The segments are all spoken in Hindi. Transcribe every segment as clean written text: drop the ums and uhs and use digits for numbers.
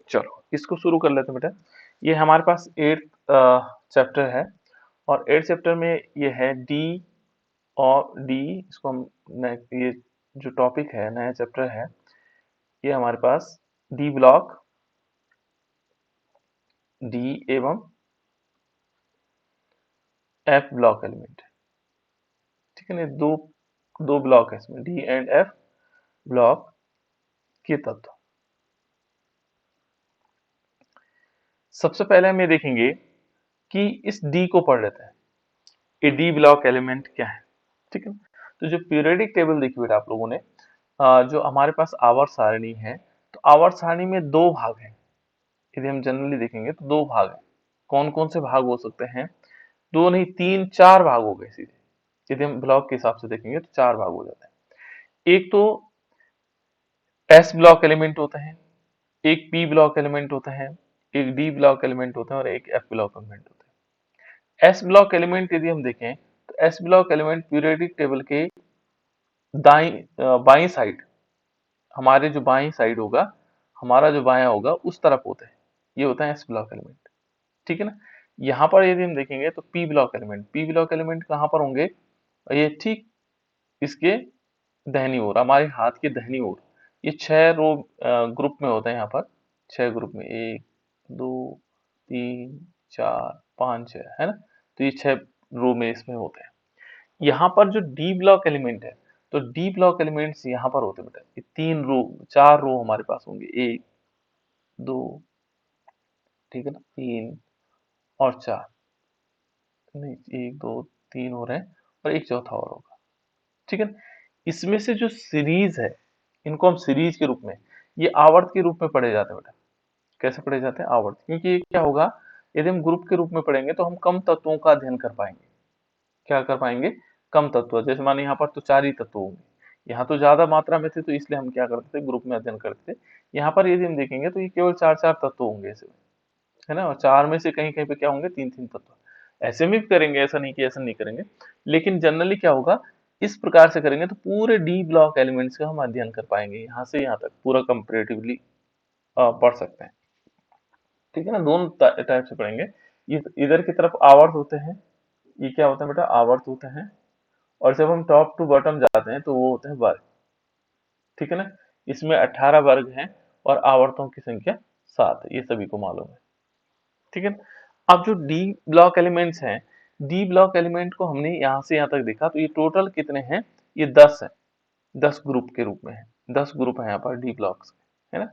चलो इसको शुरू कर लेते हैं बेटा। ये हमारे पास 8th चैप्टर है और 8th चैप्टर में ये है डी और डी। इसको हम ये जो टॉपिक है, नया चैप्टर है, ये हमारे पास डी ब्लॉक, डी एवं एफ ब्लॉक एलिमेंट है। ठीक है ना, दो दो ब्लॉक है इसमें, डी एंड एफ ब्लॉक के तत्व। सबसे पहले हम ये देखेंगे कि इस डी को पढ़ लेते हैं, ये डी ब्लॉक एलिमेंट क्या है। ठीक है, तो जो पीरियोडिक टेबल देखी बेटा आप लोगों ने, जो हमारे पास आवर्त सारणी है, तो आवर्त सारणी में दो भाग हैं। यदि हम जनरली देखेंगे तो दो भाग हैं। कौन कौन से भाग हो सकते हैं? दो नहीं, तीन चार भाग हो गए सीधे। यदि हम ब्लॉक के हिसाब से देखेंगे तो चार भाग हो जाते हैं। एक तो एस ब्लॉक एलिमेंट होते हैं, एक पी ब्लॉक एलिमेंट होता है, एक डी ब्लॉक एलिमेंट होता है और एक एफ ब्लॉक एलिमेंट होता है। एस ब्लॉक एलिमेंट यदि हम देखें तो S block element periodic table के बाई साइड, हमारे जो बाई साइड होगा, हमारा जो बायां होगा उस तरफ होते हैं। ये होता है एस ब्लॉक एलिमेंट। ठीक है ना। यहाँ पर यदि हम देखेंगे तो P block element, P block element कहाँ पर होंगे? ये ठीक इसके दाहिनी ओर, हमारे हाथ के दाहिनी ओर। ये 6 रो ग्रुप में होते हैं। यहाँ पर 6 ग्रुप में, 1 2 3 4 5 6 है ना। तो ये 6 रो में इसमें होते हैं। यहाँ पर जो डी ब्लॉक एलिमेंट है, तो डी ब्लॉक एलिमेंट्स यहाँ पर होते हैं बेटा। ये 3 रो 4 रो हमारे पास होंगे, 1 2, ठीक है ना, 3 और 4, नहीं 1 2 3 हो रहे हैं और एक चौथा और होगा। ठीक है ना। इसमें से जो सीरीज है, इनको हम सीरीज के रूप में, ये आवर्त के रूप में पढ़े जाते हैं बेटा। कैसे पढ़े जाते हैं? आवर्त। क्योंकि ये क्या होगा, यदि हम ग्रुप के रूप में पढ़ेंगे तो हम कम तत्वों का अध्ययन कर पाएंगे। क्या कर पाएंगे? कम तत्व। जैसे माने यहाँ पर तो 4 ही तत्व होंगे, यहाँ तो ज्यादा मात्रा में थे तो इसलिए हम क्या करते थे, ग्रुप में अध्ययन करते थे। यहाँ पर यदि हम देखेंगे तो ये केवल 4 तत्व होंगे इसमें, है ना। और 4 में से कहीं कहीं पे क्या होंगे, 3 तत्व। ऐसे में भी करेंगे, ऐसा नहीं कि ऐसा नहीं करेंगे, लेकिन जनरली क्या होगा, इस प्रकार से करेंगे तो पूरे डी ब्लॉक एलिमेंट्स का हम अध्ययन कर पाएंगे, यहाँ से यहाँ तक पूरा कंपेरेटिवली पढ़ सकते हैं। ठीक है ना। दोनों टाइप से पढ़ेंगे। ये इधर की तरफ आवर्त होते हैं, ये क्या होता है बेटा, आवर्त होते हैं। और जब हम टॉप टू बॉटम जाते हैं तो वो होते हैं वर्ग। ठीक है ना। इसमें 18 वर्ग हैं और आवर्तों की संख्या 7 है, ये सभी को मालूम है। ठीक है ना। अब जो डी ब्लॉक एलिमेंट्स हैं, डी ब्लॉक एलिमेंट को हमने यहाँ से यहाँ तक देखा, तो ये टोटल कितने हैं? ये 10 है। 10 ग्रुप के रूप में है, 10 ग्रुप है यहाँ पर डी ब्लॉक्स, है ना।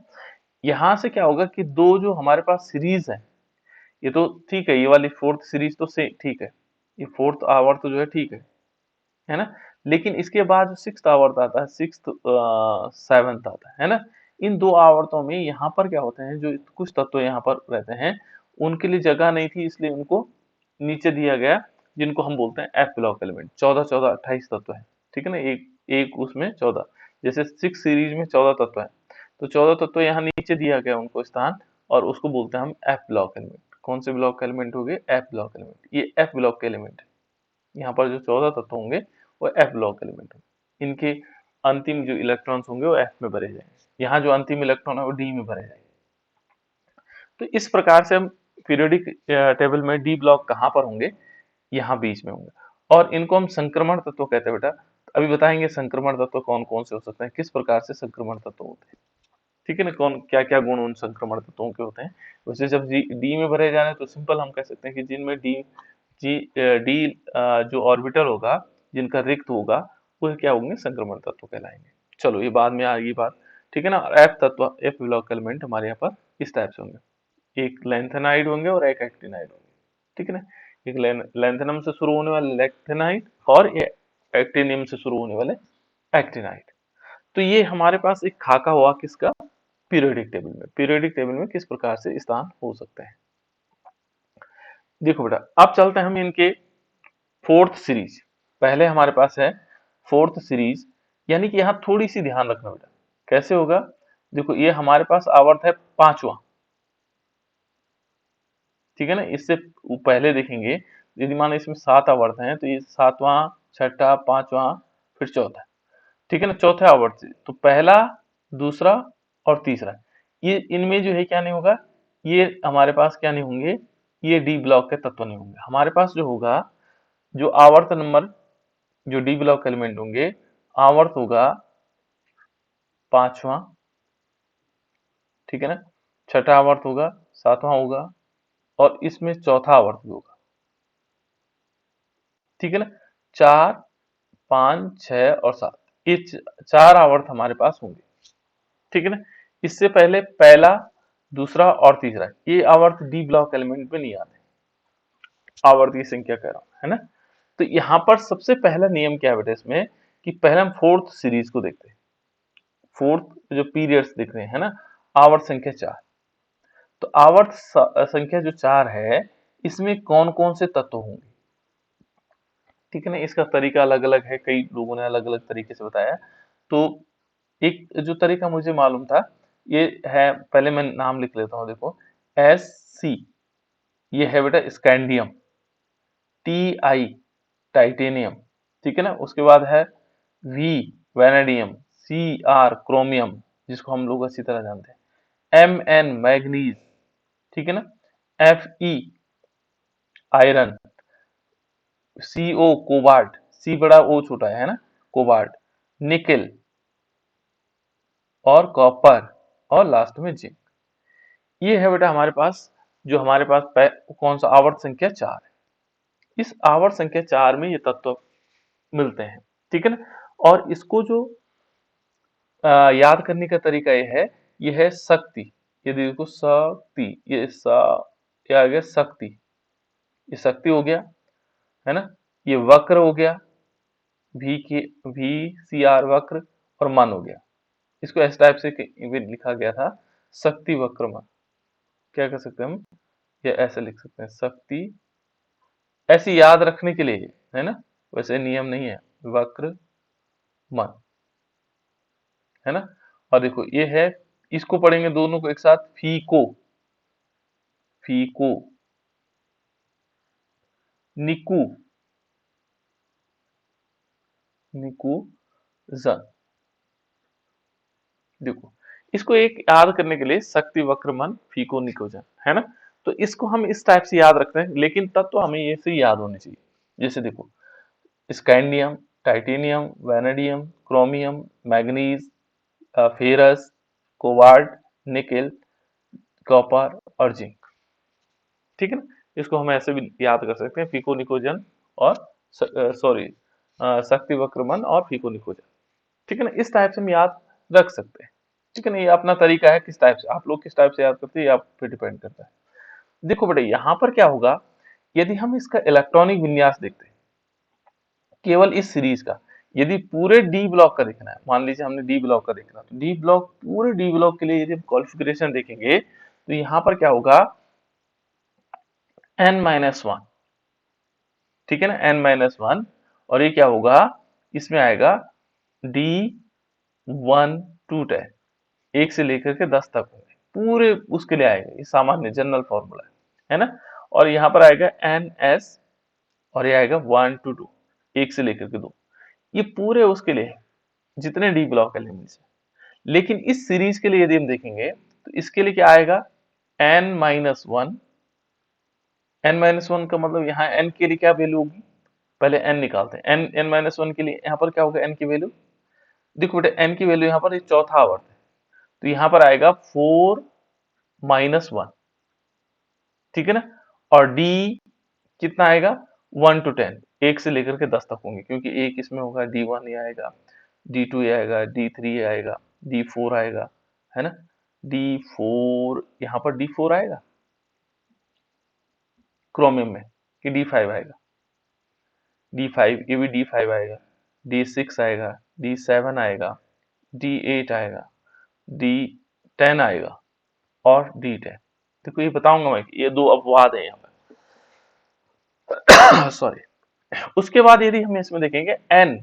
यहाँ से क्या होगा कि दो जो हमारे पास सीरीज है, ये तो ठीक है, ये वाली फोर्थ सीरीज तो से ठीक है, ये फोर्थ आवर्त तो जो है ठीक है ना। लेकिन इसके बाद जो सिक्स्थ आवर्त आता है, सिक्स्थ सेवंथ आता है ना। इन दो आवर्तों में यहाँ पर क्या होते हैं, जो कुछ तत्व यहाँ पर रहते हैं, उनके लिए जगह नहीं थी, इसलिए उनको नीचे दिया गया, जिनको हम बोलते हैं एफ ब्लॉक एलिमेंट। 14 14 28 तत्व है। ठीक है ना। एक एक उसमें 14, जैसे 6 सीरीज में 14 तत्व है, तो 14 तत्व यहाँ नीचे दिया गया उनको स्थान, और उसको बोलते हैं हम एफ ब्लॉक एलिमेंट। कौन से ब्लॉक एलिमेंट हो गए? F block element. ये एफ ब्लॉक के एलिमेंट है। यहाँ पर जो 14 तत्व होंगे वो एफ ब्लॉक एलिमेंट होंगे। इनके अंतिम जो इलेक्ट्रॉन्स होंगे वो एफ में भरे जाएंगे, यहाँ जो अंतिम इलेक्ट्रॉन है वो डी में भरे जाएंगे। तो इस प्रकार से हम पीरियोडिक टेबल में डी ब्लॉक कहाँ पर होंगे? यहाँ बीच में होंगे। और इनको हम संक्रमण तत्व कहते हैं बेटा। अभी बताएंगे संक्रमण तत्व कौन कौन से हो सकते हैं, किस प्रकार से संक्रमण तत्व होते हैं। ठीक है ना। कौन क्या क्या गुण उन संक्रमण तत्वों के होते हैं। वैसे जब डी में भरे जा रहे हैं तो सिंपल हम कह सकते हैं कि जिनमें डी जो ऑर्बिटल होगा, जिनका रिक्त होगा, वो क्या होंगे? संक्रमण तत्व कहलाएंगे। चलो ये बाद में आएगी बात। ठीक है ना। एफ तत्व, एफ ब्लॉक एलिमेंट हमारे यहाँ पर इस टाइप से होंगे, एक लैंथेनाइड होंगे और एक एक्टिनाइड होंगे। ठीक है ना। एक लैंथेनम से शुरू होने वाले लैंथेनाइड और ये एक्टिनियम से शुरू होने वाले एक्टिनाइड। तो ये हमारे पास एक खाका हुआ किसका? पीरियोडिक टेबल में। पीरियोडिक टेबल में किस प्रकार से स्थान हो सकते हैं। देखो बेटा, अब चलते हैं हम इनके फोर्थ सीरीज। पहले हमारे पास है फोर्थ सीरीज, यानी कि यहाँ थोड़ी सी ध्यान रखना बेटा। कैसे होगा? देखो ये हमारे पास आवर्त है 5वां। ठीक है ना। इससे पहले देखेंगे, यदि मान इसमें 7 आवर्त हैं तो ये 7वां, 6ठा, 5वां, फिर चौथा। ठीक है ना। चौथे आवर्त से तो पहला, दूसरा और तीसरा, ये इनमें जो है क्या नहीं होगा, ये हमारे पास क्या नहीं होंगे, ये डी ब्लॉक के तत्व नहीं होंगे। हमारे पास जो होगा, जो आवर्त नंबर, जो डी ब्लॉक एलिमेंट होंगे, आवर्त होगा 5वां, ठीक है ना, छठा आवर्त होगा, 7वां होगा, और इसमें चौथा आवर्त भी होगा, ठीक है ना। 4, 5, 6 और 7, ये चार आवर्त हमारे पास होंगे, ठीक है ना। इससे पहले पहला, दूसरा और तीसरा, ये आवर्त डी ब्लॉक एलिमेंट में नहीं आते, आवर्त की संख्या कह रहा हूं, है ना। तो यहाँ पर सबसे पहला नियम क्या है बेटा इसमें, कि पहले हम फोर्थ सीरीज को देखते हैं, फोर्थ जो पीरियड्स दिख रहे हैं ना, आवर्त संख्या 4। तो आवर्त संख्या जो 4 है, इसमें कौन कौन से तत्व होंगे, ठीक है ना। इसका तरीका अलग अलग है, कई लोगों ने अलग अलग तरीके से बताया। तो एक जो तरीका मुझे मालूम था, ये है, पहले मैं नाम लिख लेता हूँ, देखो, SC, ये है बेटा स्कैंडियम, TI टाइटेनियम, ठीक है ना। उसके बाद है V वैनेडियम, CR क्रोमियम, जिसको हम लोग अच्छी तरह जानते हैं, MN मैग्नीज, ठीक है ना, FE iron, CO cobalt, C बड़ा O छोटा है ना, कोबाल्ट, निकेल और कॉपर, और लास्ट में जिंक। ये है बेटा हमारे पास, जो हमारे पास कौन सा आवर्त संख्या 4 है। इस आवर्त संख्या 4 में ये तत्व मिलते हैं, ठीक है ना। और इसको जो याद करने का तरीका ये है, ये है शक्ति, ये देखो शक्ति, ये आ गया शक्ति, ये शक्ति हो गया, है ना। ये वक्र हो गया, VCR वक्र, और मन हो गया। इसको इस टाइप से भी लिखा गया था, शक्ति वक्र मन, क्या कर सकते हैं हम, ये ऐसे लिख सकते हैं, शक्ति, ऐसे याद रखने के लिए, है ना, वैसे नियम नहीं है, वक्र मन, है ना। और देखो ये है, इसको पढ़ेंगे दोनों को एक साथ, फीको, फीको, निकू, निकुजन। देखो, इसको एक याद करने के लिए, शक्ति वक्र मन फीको निकोजन, है ना। तो इसको हम इस टाइप से याद रखते हैं, लेकिन तब तो हमें ये से याद होने चाहिए। जैसे देखो, scandium, titanium, vanadium, chromium, manganese, ferrous, cobalt, nickel, copper और जिंक, ठीक है ना। इसको हम ऐसे भी याद कर सकते हैं, फीको निकोजन और सॉरी शक्ति वक्रमन और फीको निकोजन, ठीक है ना। इस टाइप से हम याद रख सकते हैं, ठीक है ना। ये अपना तरीका है, किस टाइप से आप लोग किस टाइप से याद करते हैं, ये आप पे डिपेंड करता है। देखो बेटा, यहाँ पर क्या होगा, यदि हम इसका इलेक्ट्रॉनिक विन्यास देखते हैं, केवल इस सीरीज का, यदि पूरे डी ब्लॉक का देखना है, मान लीजिए हमने डी ब्लॉक का देखना, तो डी ब्लॉक, पूरे डी ब्लॉक के लिए यदि हम कॉन्फ़िगरेशन देखेंगे, तो यहाँ पर क्या होगा, n-1, ठीक है ना, n-1, और ये क्या होगा, इसमें आएगा D1 to 10, 1 से लेकर के 10 तक होंगे, पूरे उसके लिए आएगा, ये सामान्य जनरल फॉर्मूला है ना। और यहाँ पर आएगा NS, और ये आएगा 1 to 2, 1 से लेकर के 2, ये पूरे उसके लिए है, जितने डी ब्लॉक एलिमेंट्स हैं। लेकिन इस सीरीज के लिए यदि हम देखेंगे, तो इसके लिए क्या आएगा, n-1, n-1 का मतलब यहाँ n के लिए क्या वैल्यू होगी, पहले n निकालते हैं, n-1 के लिए यहाँ पर क्या होगा, n की वैल्यू, देखो बेटा n की वैल्यू यहाँ पर ये चौथा आवर्त है, तो यहाँ पर आएगा 4-1, ठीक है ना। और d कितना आएगा, 1 to 10, 1 से लेकर के 10 तक होंगे, क्योंकि एक इसमें होगा, D1 ये आएगा, D2 ये आएगा, D3 ये आएगा, D4 आएगा, है ना। D4, यहाँ पर D4 आएगा क्रोमियम में, कि D5 आएगा, D5, ये भी D5 आएगा, D6 आएगा, D7 आएगा, D8 आएगा, D10 आएगा, और D10। देखो ये बताऊंगा मैं कि ये दो अपवाद है यहाँ पर सॉरी। उसके बाद यदि हम इसमें देखेंगे n,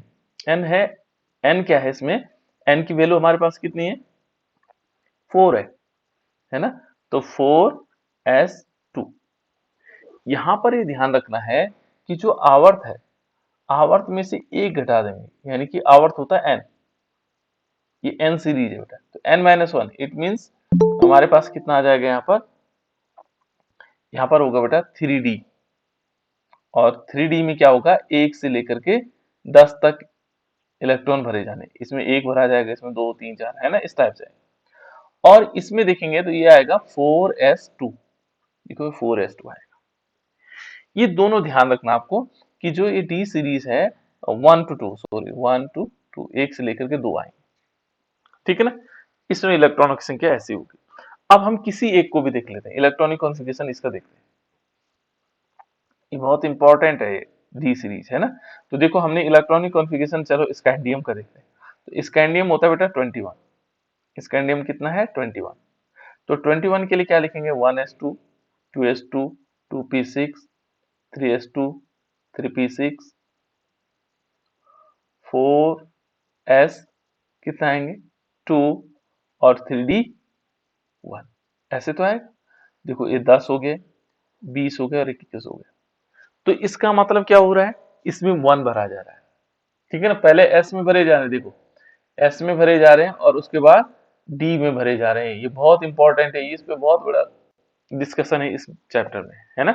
n है, n क्या है इसमें, n की वैल्यू हमारे पास कितनी है, 4 है ना। तो 4s2, यहां पर ये ध्यान रखना है कि जो आवर्त है, आवर्त में से एक घटा देंगे, यानी कि आवर्त होता है n, ये n सीरीज है बेटा, तो n-1 इट मींस हमारे पास कितना आ जाएगा यहाँ पर होगा बेटा 3D। और 3D में क्या होगा, 1 से लेकर के 10 तक इलेक्ट्रॉन भरे जाने, इसमें 1 भरा जाएगा, इसमें 2 3 4 है ना, इस टाइप से। और इसमें देखेंगे तो ये आएगा 4s2, देखो 4s2 आएगा। ये दोनों ध्यान रखना आपको कि जो ये डी सीरीज है 1 to 2 1 से लेकर के 2 आएंगे, ठीक है ना। इसमें इलेक्ट्रॉनों की संख्या ऐसी होगी। अब हम किसी एक को भी देख लेते हैं, इलेक्ट्रॉनिक कॉन्फ़िगरेशन इसका देखते हैं, ये बहुत इंपॉर्टेंट है डी सीरीज, है ना। तो देखो हमने इलेक्ट्रॉनिक कॉन्फ़िगरेशन, चलो स्कैंडियम का देखते हैं। तो स्कैंडियम होता है बेटा 21, स्कैंडियम कितना है 21। तो 21 के लिए क्या लिखेंगे, 1s2 2s2 2p6 3s2 3p6 4s कितना आएंगे 2 और 3d1, ऐसे तो आएगा। देखो ये 10 हो गए, 20 हो गए और 21 हो गए। तो इसका मतलब क्या हो रहा है, इसमें 1 भरा जा रहा है, ठीक है ना। पहले एस में भरे जा रहे हैं, देखो एस में भरे जा रहे हैं और उसके बाद डी में भरे जा रहे हैं। ये बहुत इंपॉर्टेंट है, इस पे बहुत बड़ा डिस्कशन है इस चैप्टर में, है ना।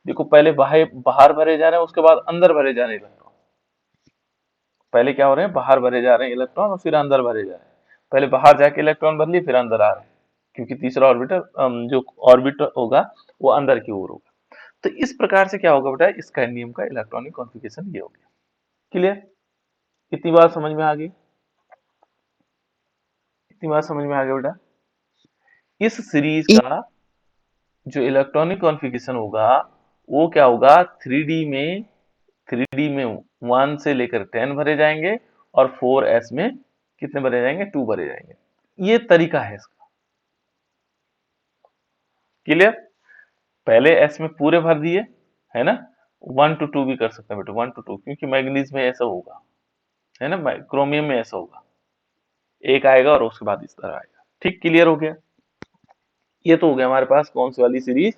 देखो पहले बाहर बाहर भरे जा रहे हैं, उसके बाद अंदर भरे जा रहे हैं इलेक्ट्रॉन। पहले क्या हो रहे हैं, बाहर भरे जा रहे हैं इलेक्ट्रॉन और फिर अंदर भरे जा रहे हैं। पहले बाहर जाके इलेक्ट्रॉन भर लिए, फिर अंदर आ रहे हैं, क्योंकि तीसरा ऑर्बिटर जो ऑर्बिटर होगा वो अंदर की ओर होगा। तो इस प्रकार से क्या होगा बेटा, स्कैंडियम का इलेक्ट्रॉनिक कॉन्फ़िगरेशन ये हो गया। क्लियर, इतनी बात समझ में आ गई, इतनी बात समझ में आ गया बेटा। इस सीरीज का जो इलेक्ट्रॉनिक कॉन्फ़िगरेशन होगा वो क्या होगा, 3D में 1 से लेकर 10 भरे जाएंगे और 4s में कितने भरे जाएंगे, 2 भरे जाएंगे। ये तरीका है इसका। क्लियर, पहले s में पूरे भर दिए, है ना। 1 to 2 भी कर सकते हैं बेटा, 1 to 2, क्योंकि मैग्नीज में ऐसा होगा, है ना, क्रोमियम में ऐसा होगा, एक आएगा और उसके बाद इस तरह आएगा। ठीक, क्लियर हो गया। ये तो हो गया हमारे पास कौन सी वाली सीरीज,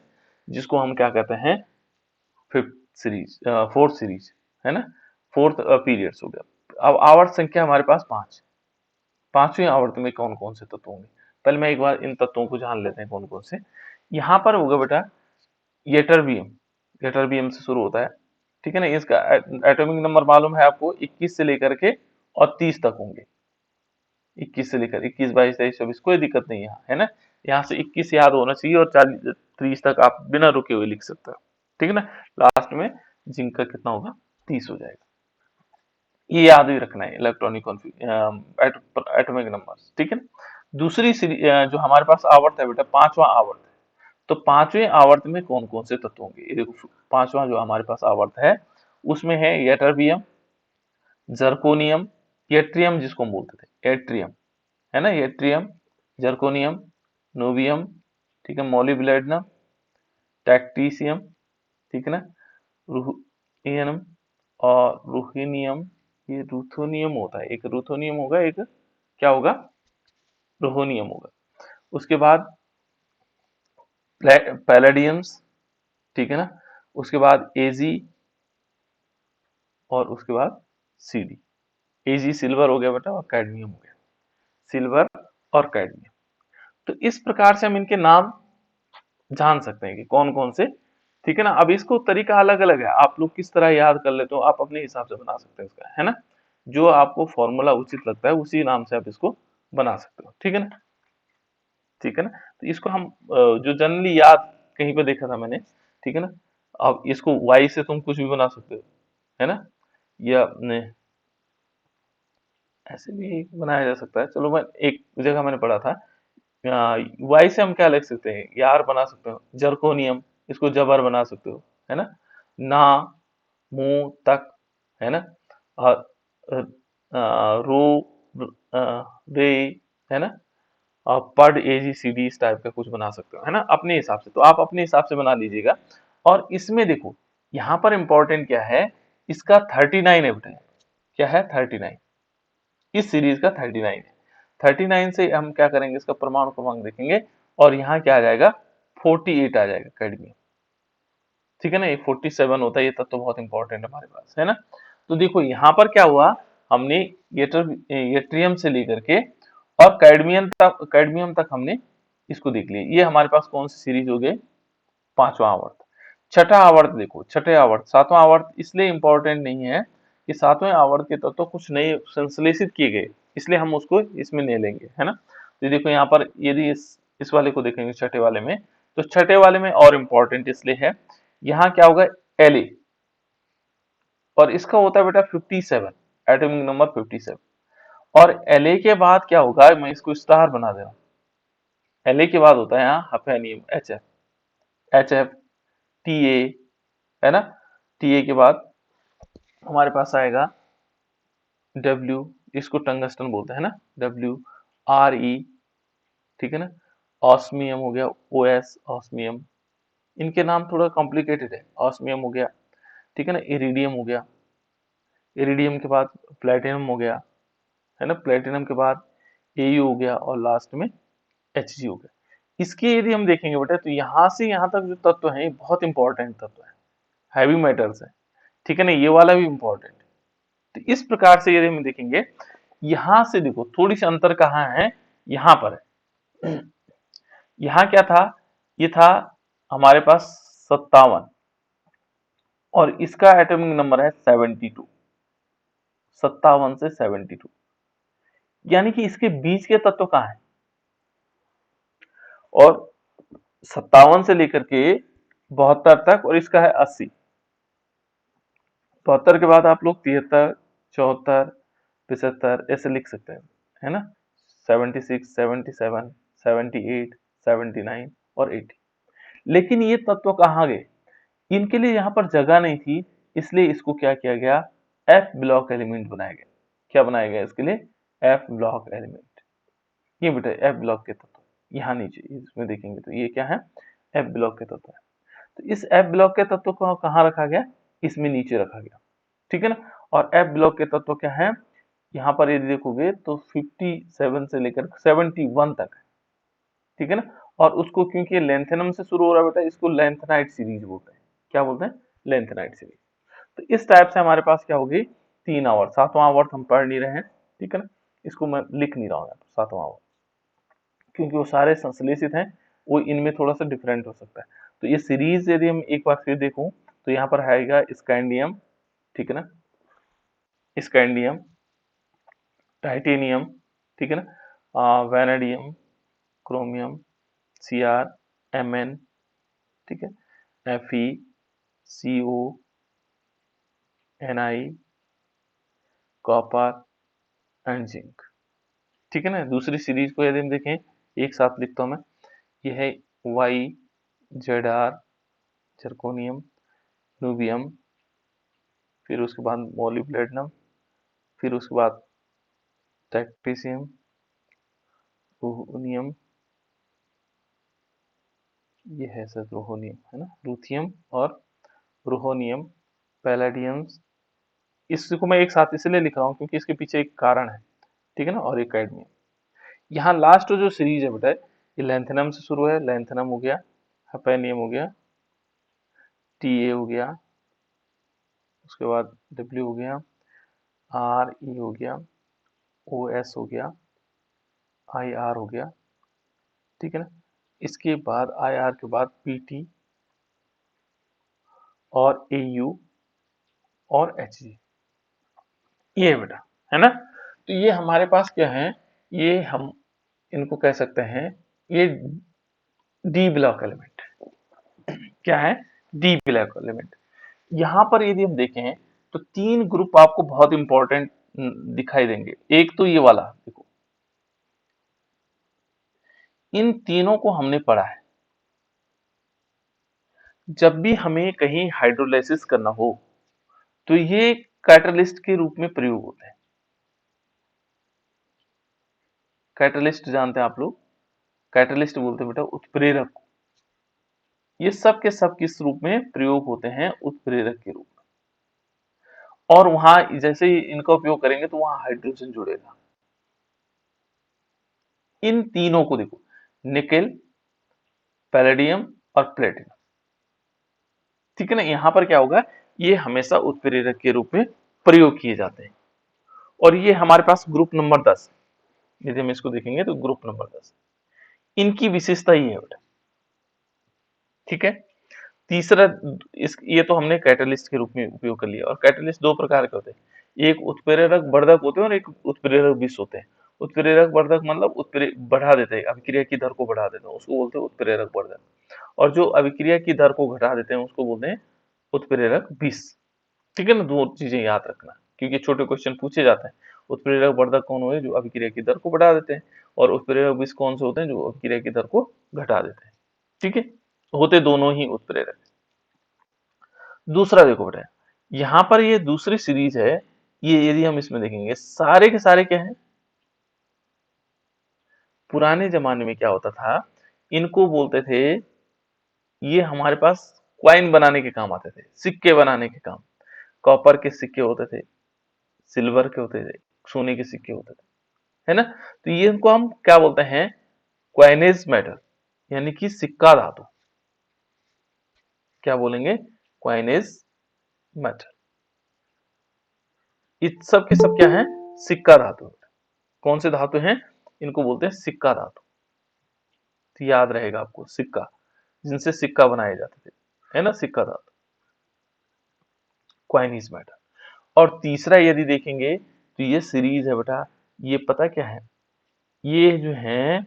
जिसको हम क्या कहते हैं, फिफ्थ सीरीज, फोर्थ सीरीज, है ना, फोर्थ पीरियड्स हो गया। अब आवर्त संख्या हमारे पास 5, पांचवें आवर्त में कौन कौन से तत्व होंगे, पहले मैं एक बार इन तत्वों को जान लेते हैं कौन कौन से। यहाँ पर होगा बेटा येटरबियम, येटरबियम से शुरू होता है, ठीक है ना। इसका एटॉमिक नंबर मालूम है आपको, 21 से लेकर के और 30 तक होंगे। 21 से लेकर 21 22 23 24, कोई दिक्कत नहीं यहाँ, है ना। यहाँ से 21 याद होना चाहिए और 40 30 तक आप बिना रुके हुए लिख सकते हो, ठीक है ना। लास्ट में जिंक का कितना होगा, 30 हो जाएगा। ये याद ही रखना है, इलेक्ट्रॉनिक एटॉमिक नंबर्स, ठीक है ना। दूसरी जो हमारे पास आवर्त है बेटा, पांचवा आवर्त है। तो पांचवें आवर्त में कौन कौन से तत्व होंगे, ये देखो पांचवा जो हमारे पास आवर्त है उसमें है येटरबियम, जर्कोनियम, येट्रियम जिसको हम बोलते थे एट्रियम, है ना, येट्रियम, जर्कोनियम, नोबियम, ठीक है, मोलिब्लेडनम, टैक्टीसियम, ठीक है ना, रुथेनियम और रुथेनियम। ये रुथोनियम होता है, एक रुथोनियम होगा, एक क्या होगा, रुहोनियम होगा। उसके बाद पैलेडियम्स, ठीक है ना, उसके बाद एजी और उसके बाद सीडी। एजी सिल्वर हो गया बेटा और कैडमियम हो गया, सिल्वर और कैडमियम। तो इस प्रकार से हम इनके नाम जान सकते हैं कि कौन कौन से, ठीक है ना। अब इसको तरीका अलग अलग है, आप लोग किस तरह याद कर लेते हो, आप अपने हिसाब से बना सकते हैं इसका, है ना। जो आपको फॉर्मूला उचित लगता है उसी नाम से आप इसको बना सकते हो, ठीक है ना, ठीक है ना। तो इसको हम जो जनरली याद कहीं पे देखा था मैंने, ठीक है ना। अब इसको वाई से तुम कुछ भी बना सकते हो, है ना, या अपने ऐसे भी बनाया जा सकता है। चलो मैं एक जगह मैंने पढ़ा था, वाई से हम क्या लिख सकते हैं, यार बना सकते हो, जर्कोनियम, इसको जबर बना सकते हो, है ना मुंह तक, है ना, और रो अ, रे, है ना, पड एजी सी डी इस टाइप का कुछ बना सकते हो, है ना, अपने हिसाब से। तो आप अपने हिसाब से बना लीजिएगा। और इसमें देखो यहाँ पर इंपॉर्टेंट क्या है, इसका 39 है बेटा, क्या है 39, इस सीरीज का 39 है। 39 से हम क्या करेंगे, इसका परमाणु क्रमांक देखेंगे और यहाँ क्या आ जाएगा, 48 आ जाएगा कैडमियम, ठीक है ना। ये 47 होता है, ये तत्व तो बहुत इंपॉर्टेंट है हमारे पास, है ना। तो देखो यहाँ पर क्या हुआ, हमने येट्रियम से लेकर के और कैडमियम तक हमने इसको देख लिए, ये हमारे पास कौन सी सीरीज हो गई, पांचवा आवर्त। छठा आवर्त देखो, छठे आवर्त, सातवां आवर्त इसलिए इंपॉर्टेंट नहीं है कि सातवें आवर्त के तत्व तो कुछ नए संश्लेषित किए गए, इसलिए हम उसको इसमें नहीं लेंगे, है ना। तो देखो यहाँ पर यदि इस वाले को देखेंगे छठे वाले में, तो छठे वाले में और इम्पोर्टेंट इसलिए है, यहाँ क्या होगा, La, और इसका होता है बेटा 57, एटॉमिक नंबर 57। और La के बाद क्या होगा, मैं इसको स्टार बना दे रहा हूँ। La के बाद होता है यहाँ हफेनियम HF, Ta, है ना। Ta के बाद हमारे पास आएगा W, इसको टंगस्टन बोलते हैं ना, WRe, ठीक है ना। ऑस्मियम हो गया, OS, ऑस्मियम, इनके नाम थोड़ा कॉम्प्लिकेटेड है। ऑस्मियम हो गया, ठीक है ना। इरिडियम हो गया, इरिडियम के बाद प्लेटिनम हो गया, है ना। प्लेटिनम के बाद Au हो गया, और लास्ट में Hg हो गया। इसके यदि हम देखेंगे बेटा, तो यहाँ से यहाँ तक जो तत्व है, ये बहुत इंपॉर्टेंट तत्व है, हैवी मेटल्स है, ठीक है ना। ये वाला भी इंपॉर्टेंट है। तो इस प्रकार से यदि हम देखेंगे, यहां से देखो थोड़ी सी अंतर कहाँ है, यहाँ पर है। यहाँ क्या था, ये था हमारे पास 57, और इसका एटॉमिक नंबर है 72, 57 से 72, यानी कि इसके बीच के तत्व कहाँ है। और 57 से लेकर के 72 तक, और इसका है 80। 72 के बाद आप लोग 73, 74, 75 ऐसे लिख सकते हैं, है ना। 76, 77, 78, 79 और 80। लेकिन ये तत्व कहाँ गए, इनके लिए यहाँ पर जगह नहीं थी, इसलिए इसको क्या किया गया, एफ ब्लॉक एलिमेंट बनाया गया। क्या बनाया गया इसके लिए, एफ ब्लॉक एलिमेंट। ये बेटा एफ ब्लॉक के तत्व यहाँ नीचे इसमें देखेंगे तो ये क्या है, एफ ब्लॉक के तत्व है। तो इस एफ ब्लॉक के तत्व को कहाँ रखा गया, इसमें नीचे रखा गया, ठीक है ना। और एफ ब्लॉक के तत्व क्या है, यहाँ पर यदि देखोगे तो 57 से लेकर 71 तक है, ठीक है ना। और उसको क्योंकि लेंथेनम से शुरू हो रहा है बेटा, इसको लेंथेनाइट सीरीज बोलते हैं। क्या बोलते हैं, लेंथेनाइट सीरीज। तो इस टाइप से हमारे पास क्या होगी, 3 आवर्त। सातवां आवर्त हम पढ़ नहीं रहे हैं, ठीक है ना, इसको मैं लिख नहीं रहा हूँ सातवां आवर्त, क्योंकि वो सारे संश्लेषित हैं, वो इनमें थोड़ा सा डिफरेंट हो सकता है। तो ये सीरीज यदि हम एक बार फिर देखूं, तो यहाँ पर आएगा स्कैंडियम, ठीक है ना, स्कैंडियम, टाइटेनियम, ठीक है ना, वैनेडियम, क्रोमियम, Cr, Mn, ठीक है, Fe, Co, Ni, copper and zinc, ठीक है ना। दूसरी सीरीज को यदि हम देखें, एक साथ लिखता हूं मैं, ये है वाई, Zr, जर्कोनियम, न्यूबियम, फिर उसके बाद मोलिब्डेनम, फिर उसके बाद टेक्टीशियम, रूथेनियम, ये है सर रूथेनियम, है ना, रूथियम और रूथेनियम, पैलेडियम। इसको मैं एक साथ इसलिए लिख रहा हूँ क्योंकि इसके पीछे एक कारण है, ठीक है ना, और एक कैडमियम। यहाँ लास्ट जो सीरीज है बेटा, ये लेंथेनम से शुरू है, लेंथेनम हो गया, हपेनियम हो गया, TA हो गया, उसके बाद W हो गया, RE हो गया, OS हो गया, IR हो गया, ठीक है ना। इसके बाद IR के बाद PT और AU और HG, ये बेटा, है ना। तो ये हमारे पास क्या है, ये हम इनको कह सकते हैं, ये डी ब्लॉक एलिमेंट। क्या है, डी ब्लॉक एलिमेंट। यहाँ पर यदि हम देखें तो 3 ग्रुप आपको बहुत इंपॉर्टेंट दिखाई देंगे। एक तो ये वाला देखो, इन तीनों को हमने पढ़ा है। जब भी हमें कहीं हाइड्रोलाइसिस करना हो तो ये कैटलिस्ट के रूप में प्रयोग होते हैं। कैटलिस्ट जानते हैं आप लोग, कैटलिस्ट बोलते हैं बेटा उत्प्रेरक। ये सब के सब किस रूप में प्रयोग होते हैं, उत्प्रेरक के रूप में। और वहां जैसे ही इनका उपयोग करेंगे तो वहां हाइड्रोजन जुड़ेगा। इन तीनों को देखो, निकेल, पैलेडियम और प्लेटिनम, ठीक है ना। यहां पर क्या होगा, ये हमेशा उत्प्रेरक के रूप में प्रयोग किए जाते हैं। और ये हमारे पास ग्रुप नंबर 10, यदि हम इसको देखेंगे तो ग्रुप नंबर 10, इनकी विशेषता ये है बेटा, ठीक है। तीसरा, इस ये तो हमने कैटलिस्ट के रूप में उपयोग कर लिया। और कैटलिस्ट दो प्रकार के होते हैं, एक उत्प्रेरक वर्धक होते हैं और एक उत्प्रेरक विष होते हैं। उत्प्रेरक वर्धक मतलब बढ़ा देते हैं, अभिक्रिया की दर को बढ़ा देते हैं, उसको बोलते हैं उत्प्रेरक वर्धक। और जो अभिक्रिया की दर को घटा देते हैं उसको बोलते हैं उत्प्रेरक विष। ठीक है ना, दो चीजें याद रखना, क्योंकि छोटे क्वेश्चन पूछे जाते हैं। उत्प्रेरक वर्धक कौन हुए, जो अभिक्रिया की दर को बढ़ा देते हैं, और उत्प्रेरक विष कौन से होते हैं, जो अभिक्रिया की दर को घटा देते हैं। ठीक है, होते दोनों ही उत्प्रेरक। दूसरा देखो बेटा, यहाँ पर ये दूसरी सीरीज है, ये यदि हम इसमें देखेंगे सारे के सारे क्या हैं, पुराने जमाने में क्या होता था, इनको बोलते थे, ये हमारे पास क्वाइन बनाने के काम आते थे, सिक्के बनाने के काम। कॉपर के सिक्के होते थे, सिल्वर के होते थे, सोने के सिक्के होते थे, है ना। तो ये इनको हम क्या बोलते हैं, क्वाइनेज मेटल, यानी कि सिक्का धातु। क्या बोलेंगे, क्वाइनेज मेटल। ये सब के सब क्या है, सिक्का धातु। कौन से धातु हैं, इनको बोलते हैं सिक्का धातु। तो याद रहेगा आपको, सिक्का, जिनसे सिक्का बनाए जाते थे, है ना, सिक्का धातु, क्वाइनीज मेटल। और तीसरा यदि देखेंगे तो ये सीरीज है बेटा, ये पता क्या है, ये जो है,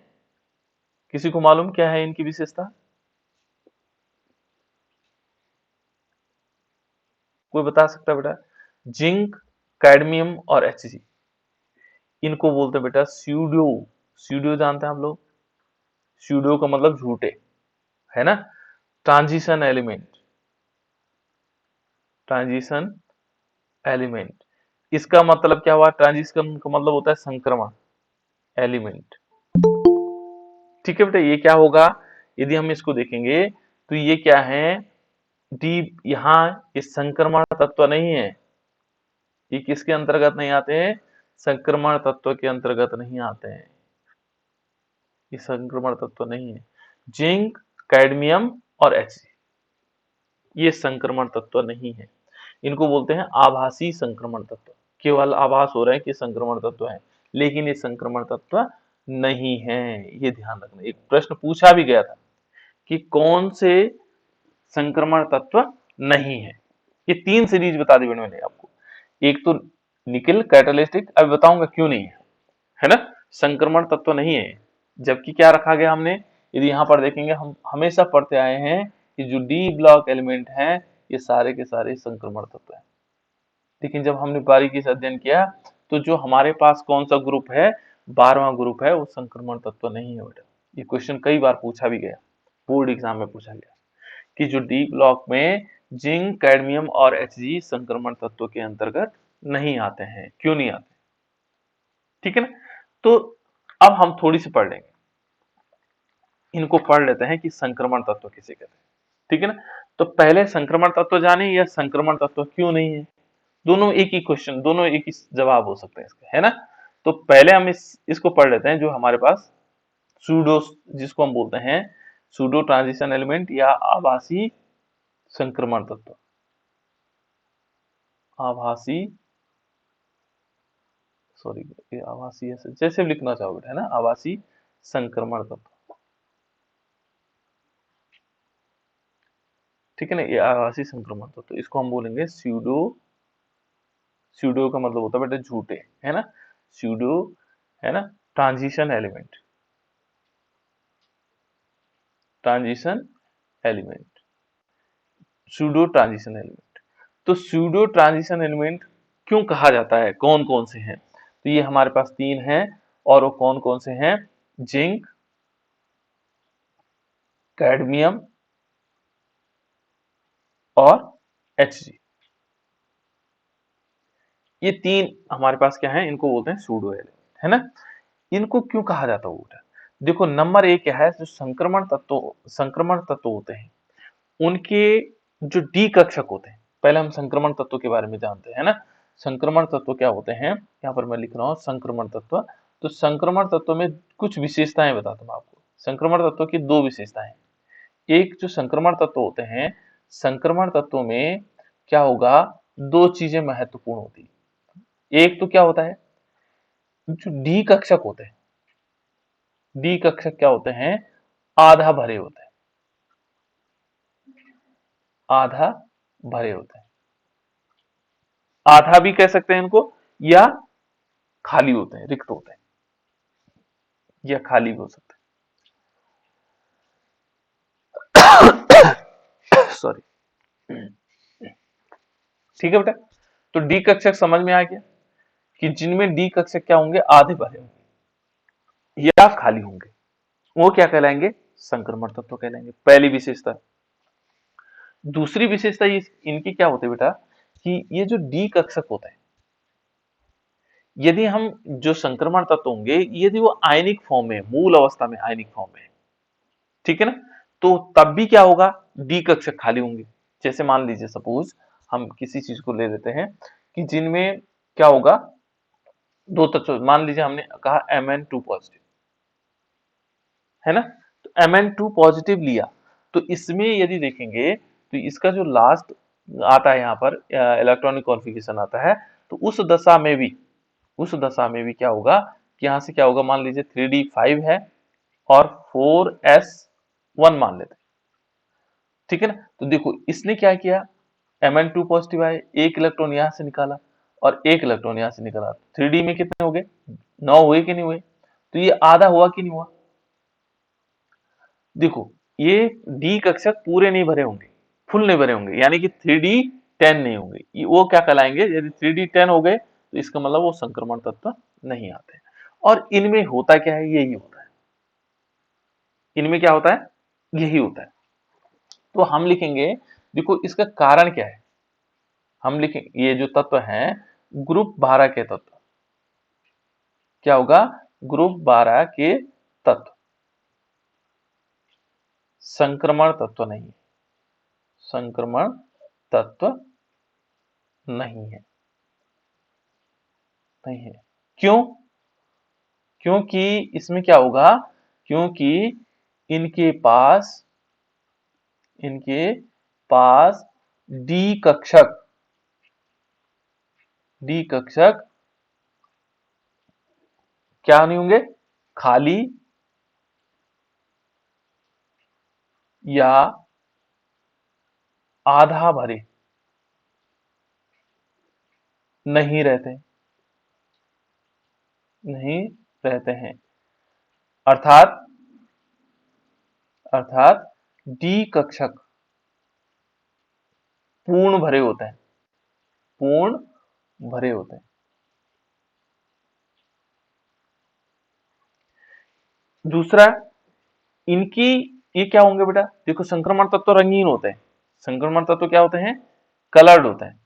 किसी को मालूम क्या है इनकी विशेषता, कोई बता सकता है बेटा। जिंक, कैडमियम और एचजी, इनको बोलते हैं बेटा स्यूडो। स्यूडो जानते हैं आप लोग, स्यूडो का मतलब झूठे, है ना। ट्रांजिशन एलिमेंट, ट्रांजिशन एलिमेंट, इसका मतलब क्या हुआ, ट्रांजिशन का मतलब होता है संक्रमण एलिमेंट। ठीक है बेटा, ये क्या होगा, यदि हम इसको देखेंगे तो ये क्या है, डी, यहाँ ये संक्रमण तत्व नहीं है, ये किसके अंतर्गत नहीं आते हैं, संक्रमण तत्व के अंतर्गत नहीं आते हैं, ये संक्रमण तत्व नहीं है। जिंक, कैडमियम और एच, ये संक्रमण तत्व नहीं है, इनको बोलते हैं आभासी संक्रमण तत्व। केवल आभास हो रहा है कि संक्रमण तत्व है, लेकिन ये संक्रमण तत्व नहीं है, ये ध्यान रखना। एक प्रश्न पूछा भी गया था कि कौन से संक्रमण तत्व नहीं है। ये तीन सीरीज बता दी मैंने आपको, एक तो निकल कैटालिस्टिक, अब बताऊंगा क्यों नहीं है ना, संक्रमण तत्व नहीं है। जबकि क्या रखा गया हमने, यदि यहाँ पर देखेंगे, हम हमेशा पढ़ते आए हैं कि जो डी ब्लॉक एलिमेंट हैं ये सारे के सारे संक्रमण तत्व हैं। लेकिन जब हमने बारीकी से अध्ययन किया तो जो हमारे पास कौन सा ग्रुप है, 12वां ग्रुप है, वो संक्रमण तत्व नहीं है बेटा। ये क्वेश्चन कई बार पूछा भी गया, बोर्ड एग्जाम में पूछा गया कि जो डी ब्लॉक में जिंक, कैडमियम और एचजी संक्रमण तत्व के अंतर्गत नहीं आते हैं, क्यों नहीं आते। ठीक है ना, तो अब हम थोड़ी सी पढ़ लेंगे, इनको पढ़ लेते हैं कि संक्रमण तत्व किसे कहते हैं। ठीक है ना, तो पहले संक्रमण तत्व जाने, या संक्रमण तत्व क्यों नहीं है। दोनों एक ही क्वेश्चन, दोनों एक ही जवाब हो सकते हैं इसके, है ना। तो पहले हम इसको पढ़ लेते हैं, जो हमारे पास सूडो, जिसको हम बोलते हैं सूडो ट्रांजिशन एलिमेंट या आभासी संक्रमण तत्व। आभासी, सॉरी, ये आभासी ऐसे जैसे भी लिखना चाहोगे, है ना, आभासी संक्रमण तत्व। ठीक है ना, ये आभासी संक्रमण तत्व, इसको हम बोलेंगे स्यूडो। स्यूडो का मतलब होता है बेटा झूठे, है ना, स्यूडो, है ना, transition element, transition element, pseudo transition element. तो स्यूडो ट्रांजिशन एलिमेंट क्यों कहा जाता है, कौन कौन से हैं, तो ये हमारे पास तीन हैं, और वो कौन कौन से हैं, जिंक, कैडमियम और एचजी। ये तीन हमारे पास क्या है, इनको बोलते हैं सूडो एलिमेंट, है ना। इनको क्यों कहा जाता है, देखो नंबर एक क्या है, जो संक्रमण तत्व होते हैं, उनके जो डी कक्षक होते हैं, पहले हम संक्रमण तत्व के बारे में जानते हैं ना। संक्रमण तत्व क्या होते हैं, यहाँ पर मैं लिख रहा हूँ संक्रमण तत्व। तो संक्रमण तत्व में कुछ विशेषताएं बताता हूँ आपको। संक्रमण तत्व की दो विशेषताएं, एक जो संक्रमण तत्व होते हैं, संक्रमण तत्वों में क्या होगा, दो चीजें महत्वपूर्ण होती है। एक तो क्या होता है, जो डी कक्षक होते हैं, डी कक्षक क्या होते हैं, आधा भरे होते हैं, आधा भरे होते हैं। आधा भी कह सकते हैं इनको, या खाली होते हैं, रिक्त होते हैं, या खाली भी हो सकते हैं। सॉरी। ठीक है बेटा, तो डी कक्षक समझ में आ गया कि जिनमें डी कक्षक क्या होंगे, आधे भरे होंगे या खाली होंगे, वो क्या कहलाएंगे, संक्रमण तत्व कहलाएंगे। पहली विशेषता। दूसरी विशेषता इनकी क्या होती है बेटा, कि ये जो डी कक्षक होते हैं, यदि हम जो संक्रमण तत्व होंगे, यदि वो आयनिक फॉर्म में, मूल अवस्था में आयनिक फॉर्म में, ठीक है ना, तो तब भी क्या होगा, डी कक्षक खाली होंगे। जैसे मान लीजिए सपोज हम किसी चीज को ले लेते हैं कि जिनमें क्या होगा, दो तत्व, मान लीजिए हमने कहा Mn2 पॉजिटिव, है ना, तो Mn2 पॉजिटिव लिया, तो इसमें यदि देखेंगे तो इसका जो लास्ट आता है यहाँ पर इलेक्ट्रॉनिक कॉन्फ़िगरेशन आता है, तो उस दशा में भी क्या होगा कि यहाँ से क्या होगा, मान लीजिए 3d5 है और 4s1 मान लेते हैं, ठीक है ना। तो देखो इसने क्या किया, Mn2 पॉजिटिव आए, एक इलेक्ट्रॉन यहां से निकाला और एक इलेक्ट्रॉन यहां से निकाला, 3d में कितने हो गए, 9 हुए कि नहीं हुए, तो ये आधा हुआ कि नहीं हुआ। देखो ये डी कक्षक पूरे नहीं भरे होंगे, फुल नहीं भरे होंगे, यानी कि 3d10 नहीं होंगे, वो क्या कहलाएंगे, यदि 3d10 हो गए तो इसका मतलब वो संक्रमण तत्व नहीं आते। और इनमें होता क्या है, यही होता है, इनमें क्या होता है, यही होता है। तो हम लिखेंगे, देखो इसका कारण क्या है, हम लिखें ये जो तत्व हैं, ग्रुप 12 के तत्व, क्या होगा, ग्रुप 12 के तत्व संक्रमण तत्व नहीं है, संक्रमण तत्व नहीं है, नहीं है। क्यों, क्योंकि इसमें क्या होगा, क्योंकि इनके पास इनके पास डी कक्षक डी कक्षक क्या नहीं होंगे, खाली या आधा भरे नहीं रहते, नहीं रहते हैं। अर्थात अर्थात डी कक्षक पूर्ण भरे होते हैं, पूर्ण भरे होते हैं। दूसरा, इनकी ये क्या होंगे बेटा, देखो संक्रमण तत्व रंगीन होते हैं, संक्रमण तत्व क्या होते हैं, कलर्ड होते हैं,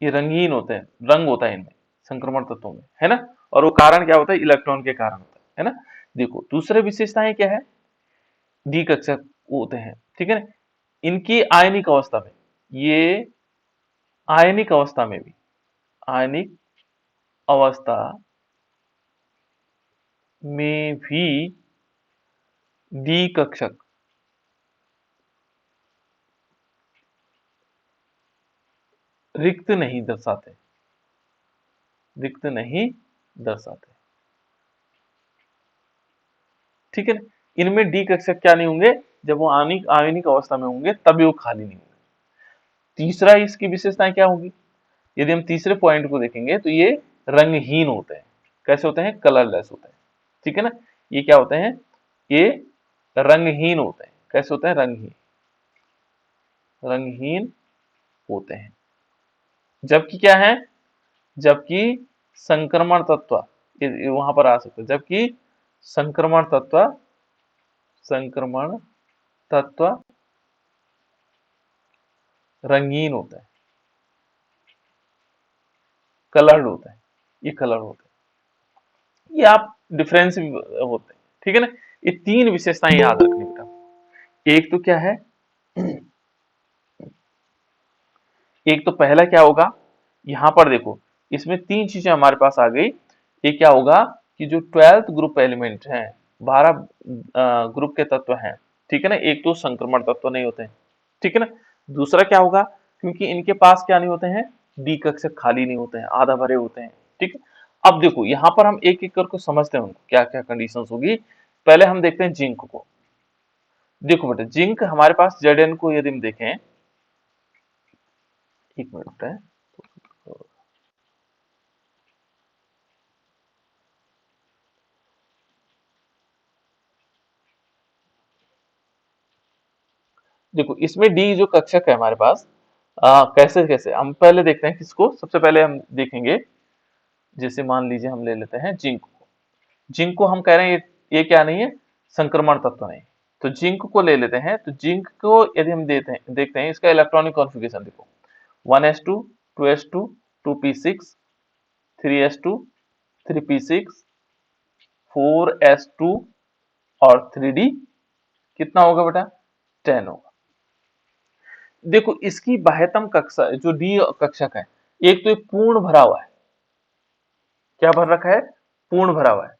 ये रंगीन होते हैं, रंग होता है इनमें, संक्रमण तत्वों में, है ना। और वो कारण क्या होता है, इलेक्ट्रॉन के कारण होता है ना। देखो दूसरे विशेषताएं क्या है, डी कक्षक होते हैं, ठीक है ना। इनकी आयनिक अवस्था में, ये आयनिक अवस्था में भी, आयनिक अवस्था में भी डी कक्षक रिक्त नहीं दर्शाते, रिक्त नहीं दर्शाते, ठीक है ना। इनमें डी कक्षक क्या नहीं होंगे, जब वो आयनिक आयनिक अवस्था में होंगे तभी वो खाली नहीं होंगे। तीसरा इसकी विशेषताएं क्या होगी, यदि हम तीसरे पॉइंट को देखेंगे तो ये रंगहीन होते हैं, कैसे होते हैं, कलरलेस होते हैं, ठीक है ना। ये क्या होते हैं, ये रंगहीन होते हैं, कैसे होते हैं, रंगहीन, रंगहीन होते हैं। जबकि क्या है, जबकि संक्रमण तत्व ये वहां पर आ सकते हैं, जबकि संक्रमण तत्व संक्रमण तत्व रंगीन होता है, कलर्ड होता है, ये कलर होते हैं, ये आप डिफरेंस होते हैं, ठीक है ना। ये तीन विशेषताएं याद रखनी बेटा। एक तो क्या है, एक तो पहला क्या होगा, यहां पर देखो इसमें तीन चीजें हमारे पास आ गई। एक क्या होगा कि जो 12th ग्रुप एलिमेंट हैं, 12 ग्रुप के तत्व हैं, ठीक है ना, एक तो संक्रमण तत्व नहीं होते हैं, ठीक है ना। दूसरा क्या होगा, क्योंकि इनके पास क्या नहीं होते हैं, डी कक्षक खाली नहीं होते हैं, आधा भरे होते हैं, ठीक है। अब देखो यहां पर हम एक एक करके समझते हैं उनको क्या क्या कंडीशंस होगी पहले हम देखते हैं जिंक को। देखो बेटा, जिंक हमारे पास Zn को यदि हम देखें, एक मिनट है, देखो इसमें डी जो कक्षक है हमारे पास, कैसे कैसे हम पहले देखते हैं किसको। सबसे पहले हम देखेंगे, जैसे मान लीजिए हम ले लेते हैं जिंक को। जिंक को हम कह रहे हैं ये क्या नहीं है, संक्रमण तत्व नहीं। तो जिंक को ले लेते हैं। तो जिंक को यदि हम देखते हैं इसका इलेक्ट्रॉनिक कॉन्फ़िगरेशन देखो, 1s2 2s2 2p6 3s2 3p6 4s2 और 3d कितना होगा बेटा, 10 होगा। देखो इसकी बाह्यतम कक्षा जो डी कक्षक है, एक तो ये पूर्ण भरा हुआ है, क्या भर रखा है, पूर्ण भरा हुआ है।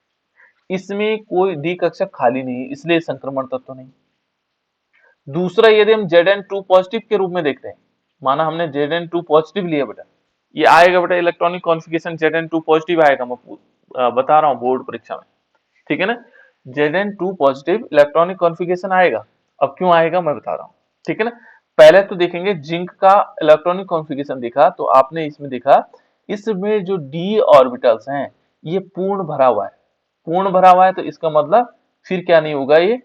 इसमें कोई डी कक्षक खाली नहीं है, इसलिए संक्रमण तत्व नहीं। दूसरा, यदि हम Zn2 पॉजिटिव के रूप में देखते हैं, माना हमने Zn2 पॉजिटिव लिया बेटा, ये आएगा बेटा इलेक्ट्रॉनिक कॉन्फ़िगरेशन Zn2 पॉजिटिव आएगा। मैं बता रहा हूँ बोर्ड परीक्षा में, ठीक है ना। Zn2 पॉजिटिव इलेक्ट्रॉनिक कॉन्फ़िगरेशन आएगा। अब क्यों आएगा मैं बता रहा हूँ, ठीक है ना। पहले तो देखेंगे जिंक का इलेक्ट्रॉनिक कॉन्फ़िगरेशन देखा तो आपने इसमें देखा, इसमें जो डी ऑर्बिटल्स हैं ये पूर्ण भरा हुआ है। पूर्ण भरा हुआ है तो इसका मतलब फिर क्या नहीं होगा, ये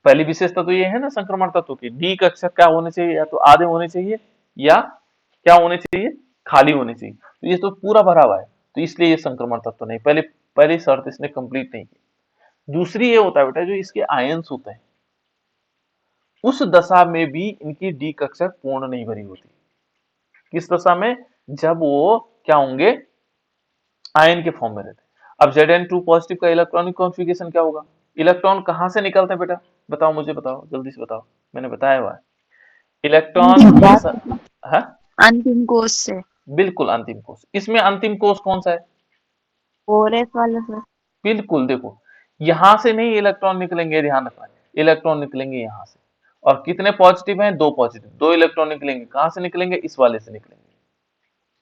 पहली विशेषता तो ये है ना संक्रमण तत्व की, डी कक्षक क्या होने चाहिए, या तो आधे होने चाहिए या क्या होने चाहिए, खाली होने चाहिए। तो ये तो पूरा भरा हुआ है, तो इसलिए ये संक्रमण तत्व नहीं। पहले पहली शर्त इसने कंप्लीट नहीं की। दूसरी ये होता है बेटा, जो इसके आयंस होते हैं उस दशा में भी इनकी डी कक्षक पूर्ण नहीं भरी होती। किस दशा में, जब वो क्या होंगे, आयन के फॉर्म में रहते हैं। अब Zn2 पॉजिटिव का इलेक्ट्रॉनिक कॉन्फ़िगरेशन क्या होगा, इलेक्ट्रॉन कहां से निकलते हैं बेटा, बताओ मुझे, बताओ जल्दी से बताओ, मैंने बताया हुआ है इलेक्ट्रॉन अंतिम हमेशा, है अंतिम कोश से। बिल्कुल अंतिम कोश। इसमें अंतिम कोश कौन सा है, 4s वाला सर। बिल्कुल देखो, यहां से नहीं इलेक्ट्रॉन निकलेंगे, ध्यान रखना, इलेक्ट्रॉन निकलेंगे यहां से। और कितने पॉजिटिव हैं, दो पॉजिटिव, दो इलेक्ट्रॉन निकलेंगे, कहां से निकलेंगे, इस वाले से निकलेंगे,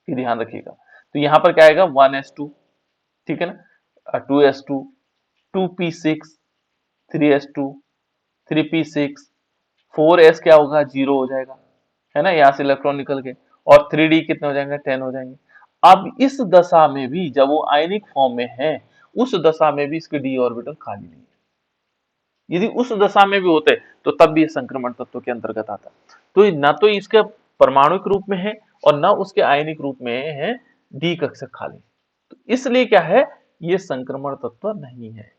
ये ध्यान रखिएगा। तो यहाँ पर क्या आएगा, 1s2, ठीक है ना, 2s2 2p6 3s2 3p6 4s क्या होगा, 0 हो जाएगा, है ना, यहाँ से इलेक्ट्रॉन निकल के। और 3d कितने हो जाएंगे, 10 हो जाएंगे। अब इस दशा में भी जब वो आयनिक फॉर्म में है, उस दशा में भी इसके डी ऑर्बिटल खाली नहीं है। यदि उस दशा में भी होते तो तब भी ये संक्रमण तत्व के अंतर्गत आता। तो न तो इसके परमाणुक रूप में है और न उसके आयनिक रूप में है डी कक्षक खाली। तो इसलिए क्या है, ये संक्रमण तत्व नहीं है,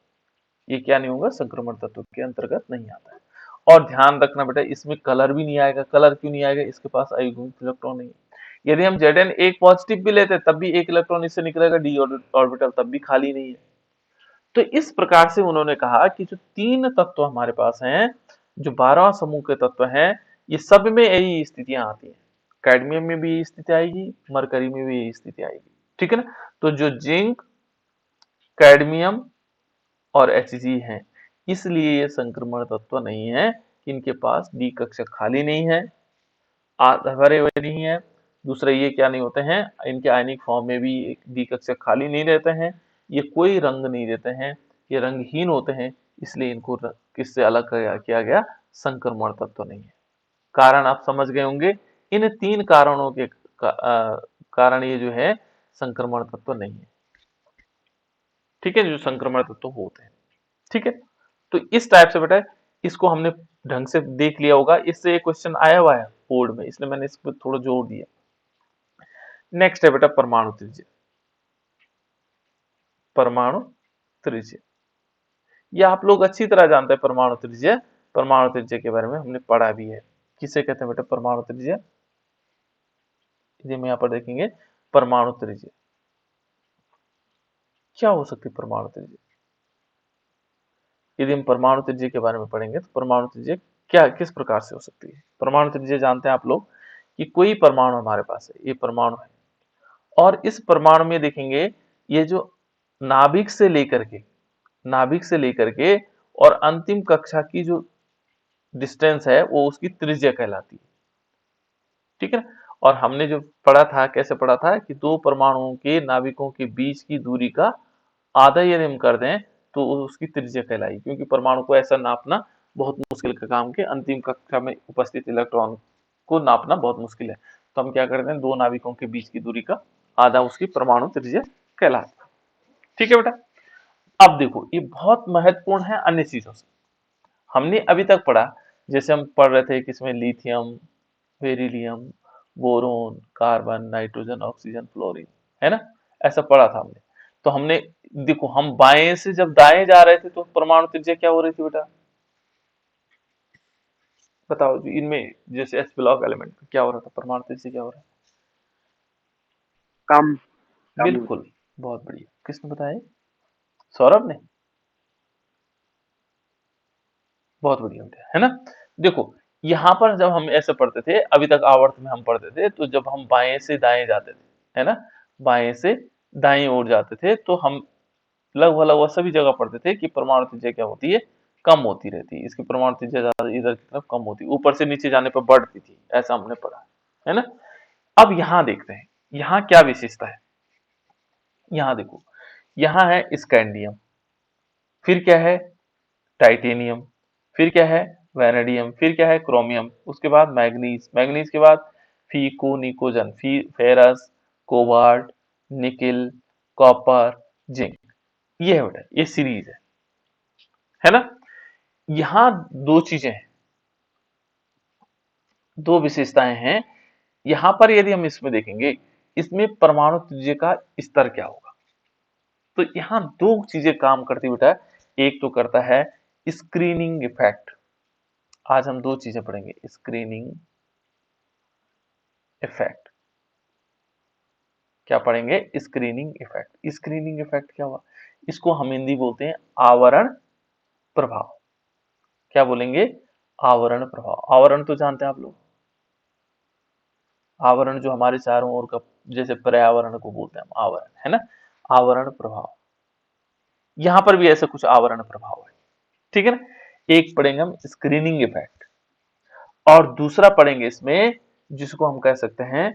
ये क्या नहीं होगा, संक्रमण तत्व के अंतर्गत नहीं आता है। और ध्यान रखना बेटा, इसमें कलर भी नहीं आएगा। कलर क्यों नहीं आएगा, इसके पास अयुग्मित इलेक्ट्रॉन नहीं है। यदि हम Zn एक पॉजिटिव भी लेते तब भी एक इलेक्ट्रॉन इससे निकलेगा, डी ऑर्बिटल तब भी खाली नहीं है। तो इस प्रकार से उन्होंने कहा कि जो तीन तत्व हमारे पास हैं, जो 12 समूह के तत्व हैं, ये सब में यही स्थितियां आती हैं। कैडमियम में भी यही स्थिति आएगी, मरकरी में भी यही स्थिति आएगी, ठीक है ना। तो जो जिंक, कैडमियम और Hg हैं, इसलिए ये संक्रमण तत्व नहीं है कि इनके पास डी कक्षक खाली नहीं है, भरे हुए नहीं है। दूसरा, ये क्या नहीं होते हैं, इनके आयनिक फॉर्म में भी डी कक्षक खाली नहीं रहते हैं। ये कोई रंग नहीं देते हैं, ये रंगहीन होते हैं, इसलिए इनको किससे अलग किया गया, संक्रमण तत्व नहीं है। कारण आप समझ गए होंगे, इन तीन कारणों के कारण ये जो है संक्रमण तत्व नहीं है, ठीक है, जो संक्रमण तत्व होते हैं, ठीक है। तो इस टाइप से बेटा इसको हमने ढंग से देख लिया होगा, इससे एक क्वेश्चन आया हुआ है बोर्ड में, इसलिए मैंने इस पर थोड़ा जोर दिया। नेक्स्ट है बेटा परमाणु त्रिज्या। परमाणु त्रिज्या, ये आप लोग अच्छी तरह जानते हैं परमाणु त्रिज्या। परमाणु त्रिज्या के बारे में हमने पढ़ा भी है। किसे कहते हैं बेटा परमाणु त्रिज्या, हम यहाँ पर देखेंगे परमाणु त्रिज्या क्या हो सकती है। परमाणु त्रिज्या, यदि हम परमाणु त्रिज्या के बारे में पढ़ेंगे तो परमाणु त्रिज्या क्या किस प्रकार से हो सकती है। परमाणु त्रिज्या जानते हैं आप लोग कि कोई परमाणु हमारे पास है, ये परमाणु है, और इस परमाणु में देखेंगे ये जो नाभिक से लेकर के, नाभिक से लेकर के और अंतिम कक्षा की जो डिस्टेंस है वो उसकी त्रिज्या कहलाती है, ठीक है ना। और हमने जो पढ़ा था, कैसे पढ़ा था कि दो परमाणुओं के नाभिकों के बीच की दूरी का आधा यदि हम कर दें तो उसकी त्रिज्या कहलाई, क्योंकि परमाणु को ऐसा नापना बहुत मुश्किल का काम के अंतिम कक्षा में उपस्थित इलेक्ट्रॉन को नापना बहुत मुश्किल है। तो हम क्या करते हैं, दो नाविकों के बीच की दूरी का आधा उसकी परमाणु त्रिज्या कहलाता है। ठीक है बेटा। अब देखो ये बहुत महत्वपूर्ण है अन्य चीजों से। हमने अभी तक पढ़ा, जैसे हम पढ़ रहे थे कि इसमें lithium, beryllium, boron, carbon, nitrogen, oxygen, fluorine, है ना, ऐसा पढ़ा था हमने। तो हमने देखो हम बाएं से जब दाएं जा रहे थे तो परमाणु त्रिज्या क्या हो रही थी बेटा, बताओ जी। इनमें जैसे एस ब्लॉक एलिमेंट में क्या हो रहा था, परमाणु त्रिज्या क्या हो रहा कम। है? बिल्कुल, बहुत बढ़िया। किसने बताया? सौरभ ने। बहुत बढ़िया बेटा, है ना। देखो यहाँ पर जब हम ऐसे पढ़ते थे, अभी तक आवर्त में हम पढ़ते थे, तो जब हम बाएं से दाएं जाते थे, है ना, बाएं से दाएं ओर जाते थे, तो हम लगभग लगभग सभी जगह पढ़ते थे कि परमाणु त्रिज्या क्या होती है, कम होती रहती है। इसकी परमाणु त्रिज्या ज्यादा इधर की तरफ कम होती है, ऊपर से नीचे जाने पर बढ़ती थी, ऐसा हमने पढ़ा है ना। अब यहाँ देखते हैं यहाँ क्या विशेषता है। यहाँ देखो, यहाँ है स्कैंडियम, फिर क्या है टाइटेनियम, फिर क्या है वैनेडियम, फिर क्या है क्रोमियम, उसके बाद मैग्नीज, मैग्नीज के बाद फीको निकोजन, ferrous, cobalt, nickel, copper, zinc. ये है बेटा, ये सीरीज है ना। यहाँ दो चीजें हैं, दो विशेषताएं हैं। यहाँ पर यदि हम इसमें देखेंगे, इसमें परमाणु त्रिज्या का स्तर क्या होगा, तो यहाँ दो चीजें काम करती बेटा। एक तो करता है स्क्रीनिंग इफेक्ट, आज हम दो चीजें पढ़ेंगे, स्क्रीनिंग इफेक्ट। क्या पढ़ेंगे? Screening effect. स्क्रीनिंग इफेक्ट क्या हुआ, इसको हम हिंदी बोलते हैं आवरण प्रभाव। क्या बोलेंगे? आवरण प्रभाव। आवरण तो जानते हैं आप लोग, आवरण जो हमारे चारों ओर का, जैसे पर्यावरण को बोलते हैं हम आवरण, है ना, आवरण प्रभाव। यहां पर भी ऐसे कुछ आवरण प्रभाव है, ठीक है ना। एक पढ़ेंगे हम स्क्रीनिंग इफेक्ट, और दूसरा पढ़ेंगे इसमें जिसको हम कह सकते हैं,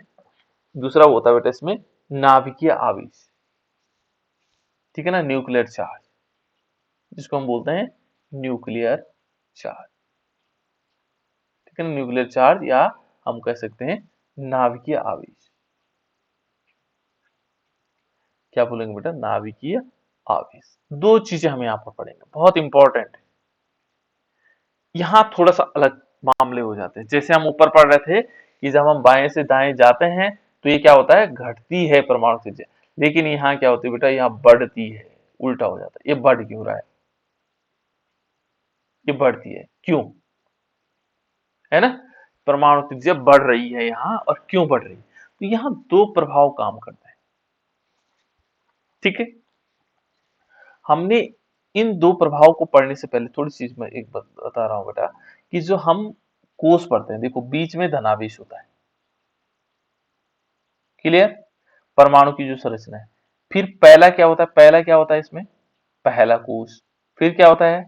दूसरा वो होता है बेटा इसमें नाभिकीय आवेश, ठीक है ना, न्यूक्लियर चार्ज, जिसको हम बोलते हैं न्यूक्लियर चार्ज, ठीक है ना, न्यूक्लियर चार्ज, या हम कह सकते हैं नाभिकीय आवेश। क्या बोलेंगे बेटा? नाभिकीय आवेश। दो चीजें हम यहाँ पर पढ़ेंगे, बहुत इंपॉर्टेंट है। यहाँ थोड़ा सा अलग मामले हो जाते हैं। जैसे हम ऊपर पढ़ रहे थे कि जब हम बाएं से दाएं जाते हैं तो ये क्या होता है, घटती है परमाणु त्रिज्या, लेकिन यहाँ क्या होती है बेटा, यहाँ बढ़ती है, उल्टा हो जाता है। ये बढ़ क्यों रहा है? ये बढ़ती है क्यों, है ना, परमाणु त्रिज्या बढ़ रही है यहाँ, और क्यों बढ़ रही है? तो यहाँ दो प्रभाव काम करते हैं, ठीक है। हमने इन दो प्रभाव को पढ़ने से पहले थोड़ी चीज मैं एक बता रहा हूं बेटा, कि जो हम कोष पढ़ते हैं, देखो बीच में धनावेश होता है, क्लियर, परमाणु की जो संरचना है। फिर पहला क्या होता है, पहला क्या होता है इसमें, पहला कोष। फिर क्या होता है,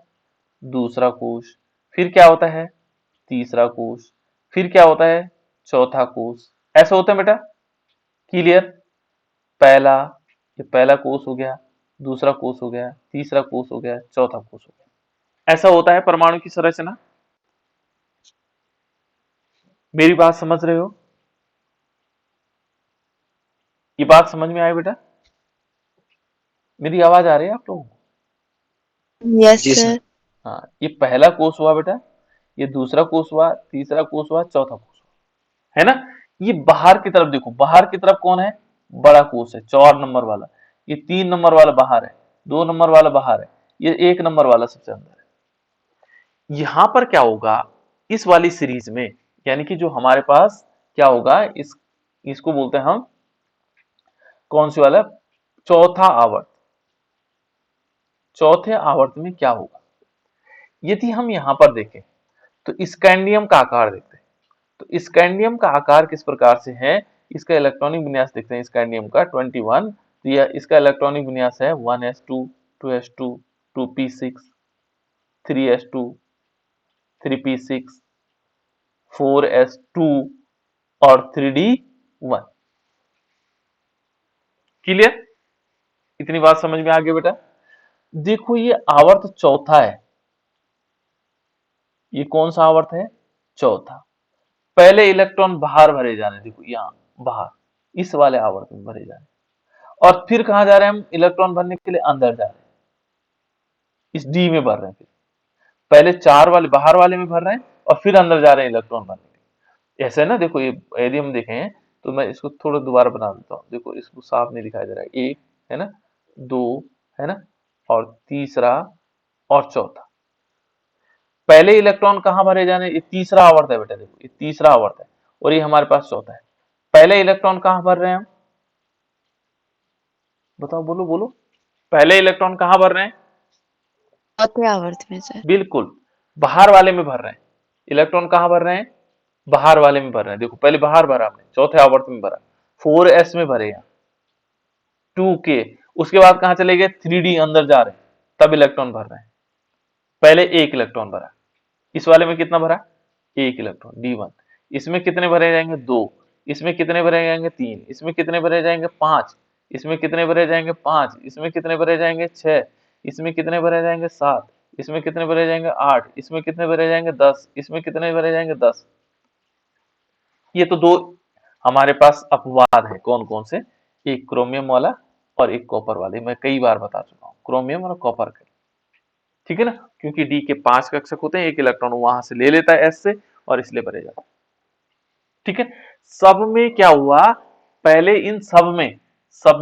दूसरा कोष। फिर क्या होता है, तीसरा कोष। फिर क्या होता है, चौथा कोष। ऐसा होता है बेटा, क्लियर। पहला, ये पहला कोष हो गया, दूसरा कोष हो गया, तीसरा कोष हो गया, चौथा कोष हो गया। ऐसा होता है परमाणु की संरचना। मेरी बात समझ रहे हो? ये बात समझ में आई बेटा? मेरी आवाज आ रही है आप लोगों को? यस जी सर। सर। हाँ, ये पहला कोष हुआ बेटा, ये दूसरा कोष हुआ, तीसरा कोष हुआ, चौथा कोष हुआ, है ना। ये बाहर की तरफ देखो, बाहर की तरफ कौन है, बड़ा कोष है, 4 नंबर वाला। ये 3 नंबर वाला बाहर है, 2 नंबर वाला बाहर है, ये 1 नंबर वाला सबसे अंदर है। यहां पर क्या होगा, इस वाली सीरीज में, यानी कि जो हमारे पास क्या होगा, इसको बोलते हैं हम कौन सी वाला, चौथा आवर्त। चौथे आवर्त में क्या होगा, यदि हम यहां पर देखें तो स्कैंडियम का आकार देखते हैं। तो स्कैंडियम का आकार किस प्रकार से है, इसका इलेक्ट्रॉनिक विन्यास देखते हैं स्कैंडियम का 21। तो यह इसका इलेक्ट्रॉनिक विन्यास है 1s2, 2s2, 2p6, 3s2, 3p6, 4s2 और 3d1। क्लियर? इतनी बात समझ में आ गई बेटा? देखो ये आवर्त चौथा है। ये कौन सा आवर्त है? चौथा। पहले इलेक्ट्रॉन बाहर भरे जाने, देखो यहाँ बाहर इस वाले आवर्त में भरे जाने, और फिर कहाँ जा रहे हैं हम इलेक्ट्रॉन भरने के लिए? अंदर जा रहे हैं, इस डी में भर रहे हैं। फिर पहले चार वाले बाहर वाले में भर रहे हैं और फिर अंदर जा रहे हैं इलेक्ट्रॉन भरने के लिए। ऐसा है ना, देखो ये यदि हम देखें तो मैं इसको थोड़ा दोबारा बना देता हूँ। देखो इसको साफ नहीं दिखाई दे रहा है। एक है ना, दो है ना, और तीसरा और चौथा। पहले इलेक्ट्रॉन कहाँ भरे जाने? ये तीसरा आवर्त है बेटा, देखो ये तीसरा आवर्त है और ये हमारे पास चौथा है। पहले इलेक्ट्रॉन कहाँ भर रहे हैं हम? बताओ, बोलो बोलो। पहले इलेक्ट्रॉन कहाँ भर रहे हैं? चौथे आवर्त में सर। बिल्कुल, बाहर वाले में भर रहे हैं। इलेक्ट्रॉन कहाँ भर रहे हैं? बाहर वाले में भर रहे हैं। देखो पहले बाहर भरा हमने, चौथे आवर्त में भरा, 4s में भरे यहाँ, 2k। उसके बाद कहाँ चले गए? 3d अंदर जा रहे हैं, तब इलेक्ट्रॉन भर रहे हैं। पहले एक इलेक्ट्रॉन भरा, इस वाले में कितना भरा? एक इलेक्ट्रॉन d1। इसमें कितने भरे जाएंगे? दो। इसमें कितने भरे जाएंगे? तीन। इसमें कितने भरे जाएंगे? पांच। इसमें कितने भरे जाएंगे? पांच। इसमें कितने भरे जाएंगे? छह। इसमें कितने भरे जाएंगे? सात। इसमें कितने भरे जाएंगे? आठ। इसमें कितने भरे जाएंगे? दस। इसमें कितने भरे जाएंगे? दस। ये तो दो हमारे पास अपवाद है। कौन कौन से? एक क्रोमियम वाला और एक कॉपर वाले। मैं कई बार बता चुका हूँ, क्रोमियम और कॉपर के। ठीक है ना, क्योंकि डी के 5 कक्षक होते हैं, एक इलेक्ट्रॉन वहां से ले लेता है एस से और इसलिए भरे जाता है। ठीक है, सब में क्या हुआ? पहले इन सब में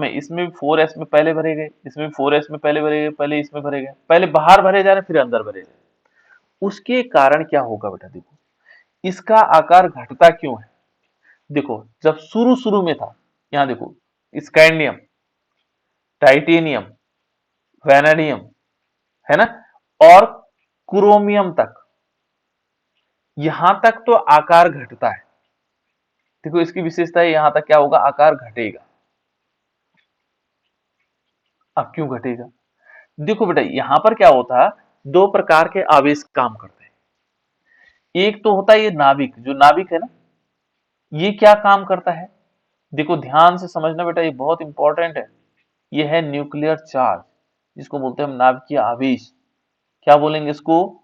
इसमें भी 4s में पहले भरे गए, इसमें भी 4s में पहले भरे गए, पहले इसमें भरे गए, पहले बाहर भरे जा रहे फिर अंदर भरे गए। उसके कारण क्या होगा बेटा? देखो इसका आकार घटता क्यों है? देखो जब शुरू शुरू में था, यहां देखो, स्कैंडियम, टाइटेनियम, वैनेडियम, है ना, और क्रोमियम तक, यहां तक तो आकार घटता है। देखो इसकी विशेषता है, यहां तक क्या होगा? आकार घटेगा। अब क्यों घटेगा? देखो बेटा यहां पर क्या होता है, दो प्रकार के आवेश काम करते हैं। एक तो होता है ये नाभिक, जो नाभिक है ना, ये क्या काम करता है? देखो ध्यान से समझना बेटा, ये बहुत इंपॉर्टेंट है। ये है न्यूक्लियर चार्ज, जिसको बोलते हैं हम नाभिकीय आवेश। क्या बोलेंगे इसको?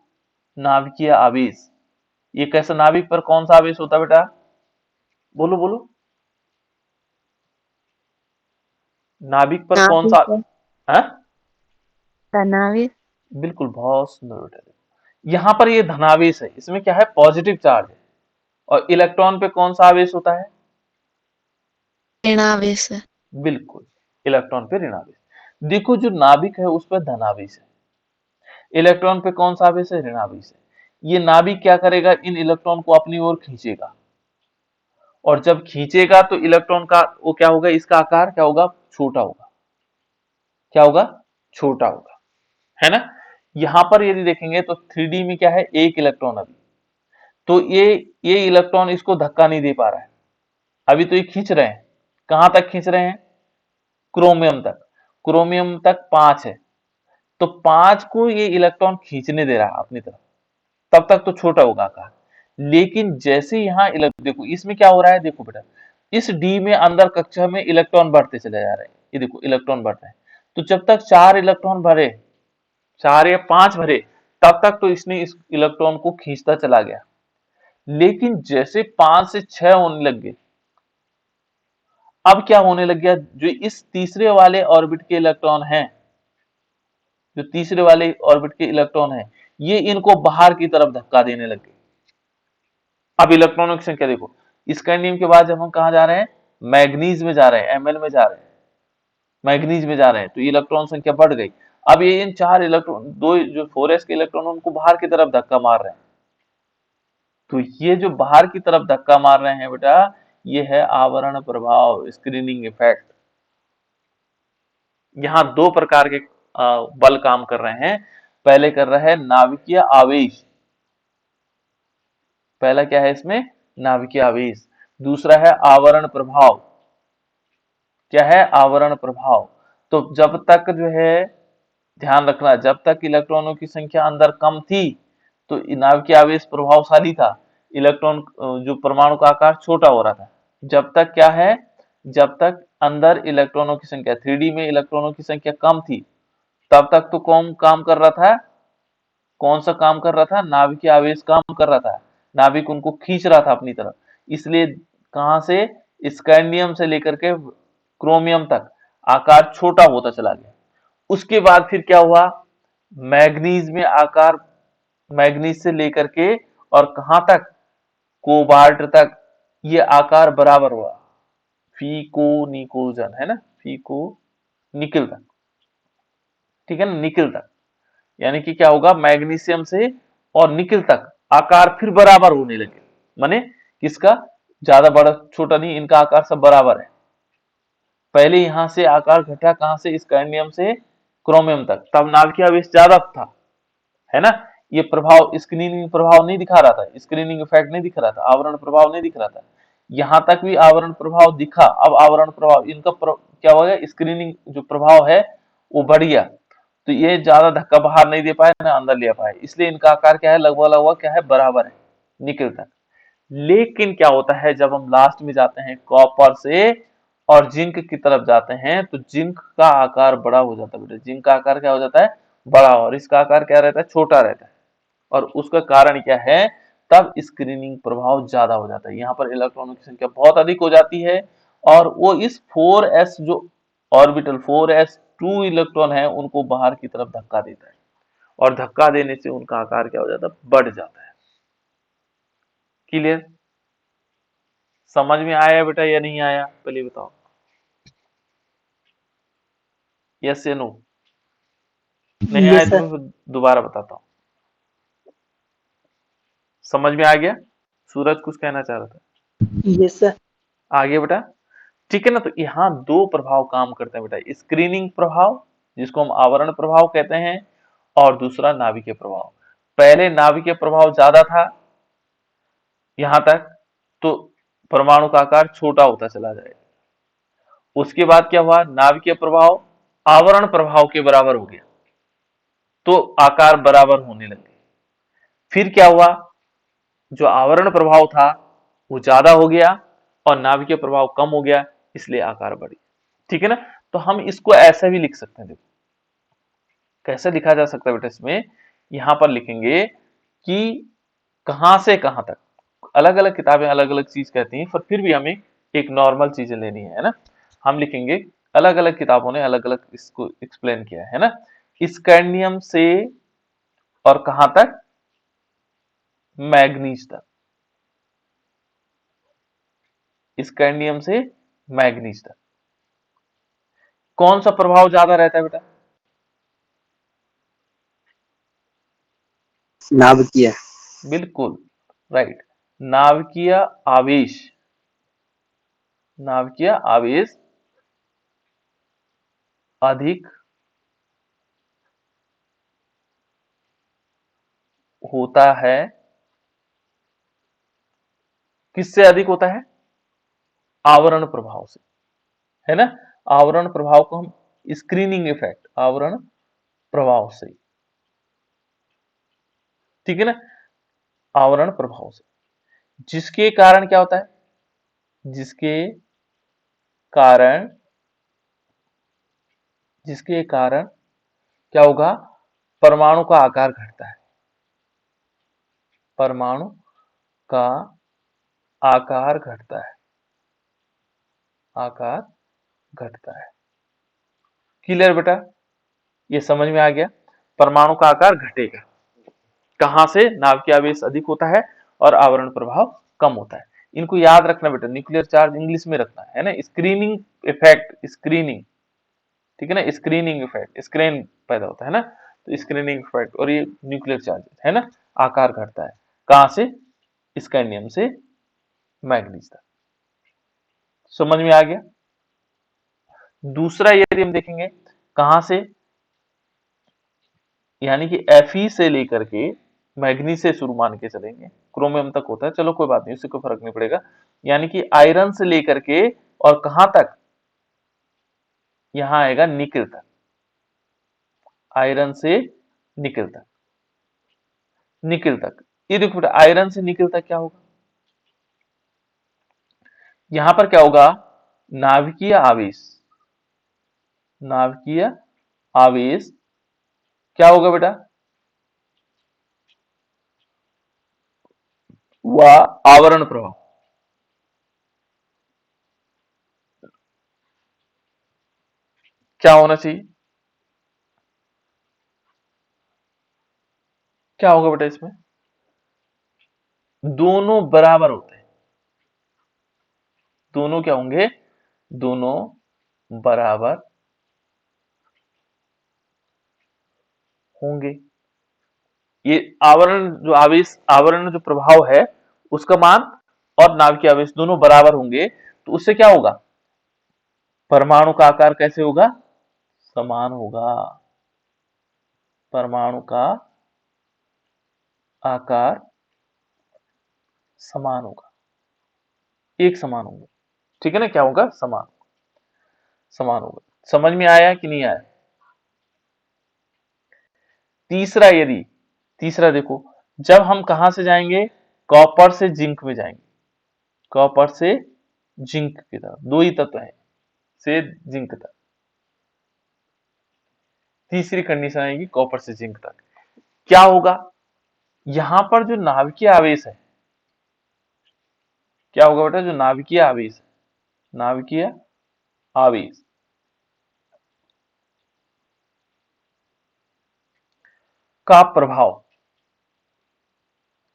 नाभिकीय आवेश। ये कैसा नाभिक पर कौन सा आवेश होता है बेटा? बोलो बोलो। नाभिक पर कौन नाभिक सा? है। है? नाभिक। बिल्कुल, बहुत सुंदर बेटा। यहां पर ये धनावेश है, इसमें क्या है? पॉजिटिव चार्ज है। और इलेक्ट्रॉन पे कौन सा आवेश होता है? ऋणावेश है। बिल्कुल, इलेक्ट्रॉन पे ऋणावेश। देखो जो नाभिक है उस पर धनावेश है, इलेक्ट्रॉन पे कौन सा आवेश है? ऋणावेश है। ये नाभिक क्या करेगा? इन इलेक्ट्रॉन को अपनी ओर खींचेगा, और जब खींचेगा तो इलेक्ट्रॉन का वो क्या होगा? इसका आकार क्या होगा? छोटा होगा। क्या होगा? छोटा होगा, है ना। यहां पर यदि देखेंगे तो 3d में क्या है? एक इलेक्ट्रॉन अभी, तो ये इलेक्ट्रॉन इसको धक्का नहीं दे पा रहा है। अभी तो ये खींच रहे हैं, कहां तक खींच रहे हैं? क्रोमियम तक। क्रोमियम तक 5 है, तो 5 को ये इलेक्ट्रॉन खींचने दे रहा है अपनी तरफ, तब तक तो छोटा होगा आकार। लेकिन जैसे यहाँ देखो इसमें क्या हो रहा है? देखो बेटा, इस डी में अंदर कक्षा में इलेक्ट्रॉन बढ़ते चले जा रहे हैं। ये देखो इलेक्ट्रॉन बढ़ रहे हैं, तो जब तक 4 इलेक्ट्रॉन भरे, 4 या 5 भरे, तब तक तो इसने इस इलेक्ट्रॉन को खींचता चला गया। लेकिन जैसे 5 से 6 होने लग गए, अब क्या होने लग गया? जो इस तीसरे वाले ऑर्बिट के इलेक्ट्रॉन हैं, जो तीसरे वाले ऑर्बिट के इलेक्ट्रॉन हैं, ये इनको बाहर की तरफ धक्का देने लग गए। अब इलेक्ट्रॉनों की संख्या देखो, स्कैंडियम के बाद जब हम कहा जा रहे हैं? मैग्नीज में जा रहे हैं, Ml में जा रहे हैं, मैग्नीज में जा रहे हैं, तो इलेक्ट्रॉन संख्या बढ़ गई। अब ये इन 4 इलेक्ट्रॉन, दो जो 4s के इलेक्ट्रॉन उनको बाहर की तरफ धक्का मार रहे हैं। तो ये जो बाहर की तरफ धक्का मार रहे हैं बेटा, ये है आवरण प्रभाव, स्क्रीनिंग इफेक्ट। यहाँ दो प्रकार के बल काम कर रहे हैं। पहले कर रहा है नाभिकीय आवेश, पहला क्या है इसमें? नाभिकीय आवेश। दूसरा है आवरण प्रभाव। क्या है? आवरण प्रभाव। तो जब तक जो है, ध्यान रखना, जब तक इलेक्ट्रॉनों की संख्या अंदर कम थी तो नाभिकीय आवेश प्रभावशाली था, इलेक्ट्रॉन जो परमाणु का आकार छोटा हो रहा था। जब तक क्या है? जब तक अंदर इलेक्ट्रॉनों की संख्या 3d में इलेक्ट्रॉनों की संख्या कम थी, तब तक तो कौन काम कर रहा था, कौन सा काम कर रहा था, नाभिकीय आवेश काम कर रहा था, नाभिक उनको खींच रहा था अपनी तरफ। इसलिए कहां से, स्कैंडियम से लेकर के क्रोमियम तक आकार छोटा होता चला गया। उसके बाद फिर क्या हुआ, मैग्नीज में आकार, मैग्नीज से लेकर के और कहां तक, कोबाल्ट तक ये आकार बराबर हुआ, फीको निकोजन है ना, फीको निकल तक, ठीक है ना, निकल तक। यानी कि क्या होगा, मैग्नीशियम से और निकल तक आकार फिर बराबर होने लगे, माने किसका, ज्यादा बड़ा छोटा नहीं, इनका आकार सब बराबर है। पहले यहां से आकार घटा, कहां से, स्कैंडियम से क्रोमियम तक, तब नाभिकीय आवेश ज्यादा था, है ना। ये प्रभाव स्क्रीनिंग प्रभाव नहीं दिखा रहा था, स्क्रीनिंग इफेक्ट नहीं दिख रहा था, आवरण प्रभाव नहीं दिख रहा था। यहां तक भी आवरण प्रभाव दिखा, अब आवरण प्रभाव इनका क्या हो गया, स्क्रीनिंग जो प्रभाव है वो बढ़ गया, तो ये ज्यादा धक्का बाहर नहीं दे पाए ना अंदर ले पाए, इसलिए इनका आकार क्या है, लगभग लगभग क्या है, बराबर है निकल तक। लेकिन क्या होता है, जब हम लास्ट में जाते हैं कॉपर से और जिंक की तरफ जाते हैं, तो जिंक का आकार बड़ा हो जाता है बेटा, जिंक का आकार क्या हो जाता है, बड़ा, और इसका आकार क्या रहता है, छोटा रहता है। और उसका कारण क्या है, तब स्क्रीनिंग प्रभाव ज्यादा हो जाता है, यहाँ पर इलेक्ट्रॉनों की संख्या बहुत अधिक हो जाती है, और वो इस 4s जो ऑर्बिटल 4s2 इलेक्ट्रॉन है उनको बाहर की तरफ धक्का देता है, और धक्का देने से उनका आकार क्या हो जाता है, बढ़ जाता है। क्लियर, समझ में आया बेटा या नहीं आया, पहले बताओ, यस या नो। नहीं आया यस तो सर। मैं दोबारा बताता हूँ। समझ में आ गया, सूरज कुछ कहना चाह रहा था, यस सर। आ गया बेटा, ठीक है ना। तो यहाँ दो प्रभाव काम करते हैं बेटा, स्क्रीनिंग प्रभाव जिसको हम आवरण प्रभाव कहते हैं, और दूसरा नाभिकीय प्रभाव। पहले नाभिकीय प्रभाव ज्यादा था यहां तक, तो परमाणु का आकार छोटा होता चला जाएगा। उसके बाद क्या हुआ, नाभिकीय प्रभाव आवरण प्रभाव के बराबर हो गया, तो आकार बराबर होने लगे। फिर क्या हुआ, जो आवरण प्रभाव था वो ज्यादा हो गया और नाभिकीय प्रभाव कम हो गया, इसलिए आकार बढ़ी, ठीक है ना। तो हम इसको ऐसा भी लिख सकते हैं, देखो कैसे लिखा जा सकता है बेटा, इसमें यहां पर लिखेंगे कि कहां से कहां तक, अलग अलग किताबें अलग अलग चीज कहती हैं, पर फिर भी हमें एक नॉर्मल चीजें लेनी है ना। हम लिखेंगे, अलग अलग किताबों ने अलग अलग इसको एक्सप्लेन किया है ना, स्कैंडियम से और कहां तक, मैग्नीज तक, स्कैंडियम से मैग्नीज तक। कौन सा प्रभाव ज्यादा रहता है बेटा, नाभिकीय। बिल्कुल राइट, नाभिकीय आवेश, नाभिकीय आवेश अधिक होता है, किससे अधिक होता है, आवरण प्रभाव से, है ना। आवरण प्रभाव को हम स्क्रीनिंग इफेक्ट, आवरण प्रभाव से, ठीक है ना, आवरण प्रभाव से, जिसके कारण क्या होता है, जिसके कारण, जिसके कारण क्या होगा, परमाणु का आकार घटता है, परमाणु का आकार घटता है, आकार घटता है। क्लियर बेटा, ये समझ में आ गया, परमाणु का आकार घटेगा, कहां से, नाभिकीय आवेश अधिक होता है और आवरण प्रभाव कम होता है। इनको याद रखना बेटा, न्यूक्लियर चार्ज इंग्लिश में रखना है ना, स्क्रीनिंग इफेक्ट, स्क्रीनिंग, ठीक है ना, स्क्रीनिंग इफेक्ट, स्क्रीन पैदा होता है ना, तो स्क्रीनिंग इफेक्ट, और ये न्यूक्लियर चार्ज है ना, आकार घटता है, कहां से, स्कैंडियम से मैग्नीज तक। समझ में आ गया। दूसरा यदि हम देखेंगे, कहां से, यानी कि Fe से लेकर के मैग्नीज से शुरू मान के चलेंगे, क्रोमियम तक होता है, चलो कोई बात नहीं, उससे कोई फर्क नहीं पड़ेगा। यानी कि आयरन से लेकर के और कहां तक, यहां आएगा निकल तक, आयरन से निकल तक, निकल तक। ये देखो बेटा, आयरन से निकल तक क्या होगा, यहां पर क्या होगा, नाभिकीय आवेश, नाभिकीय आवेश क्या होगा बेटा? वह आवरण प्रभाव। क्या होना चाहिए? क्या होगा बेटा इसमें? दोनों बराबर होते हैं। दोनों क्या होंगे? दोनों बराबर होंगे। ये आवरण जो आवेश, आवरण जो प्रभाव है उसका मान और नाभिकीय आवेश दोनों बराबर होंगे, तो उससे क्या होगा? परमाणु का आकार कैसे होगा? समान होगा। परमाणु का आकार समान होगा, एक समान होंगे। ठीक है ना? क्या होगा? समान, समान होगा। समझ में आया कि नहीं आया? तीसरा, यदि तीसरा देखो, जब हम कहां से जाएंगे? कॉपर से जिंक में जाएंगे। कॉपर से जिंक की तरफ, दो ही तत्व है, से जिंक तक। तीसरी कंडीशन आएगी कॉपर से जिंक तक। क्या होगा? यहां पर जो नाभिकीय आवेश है, क्या होगा बेटा? जो नाभिकीय आवेश है, नाभिकीय आवेश का प्रभाव,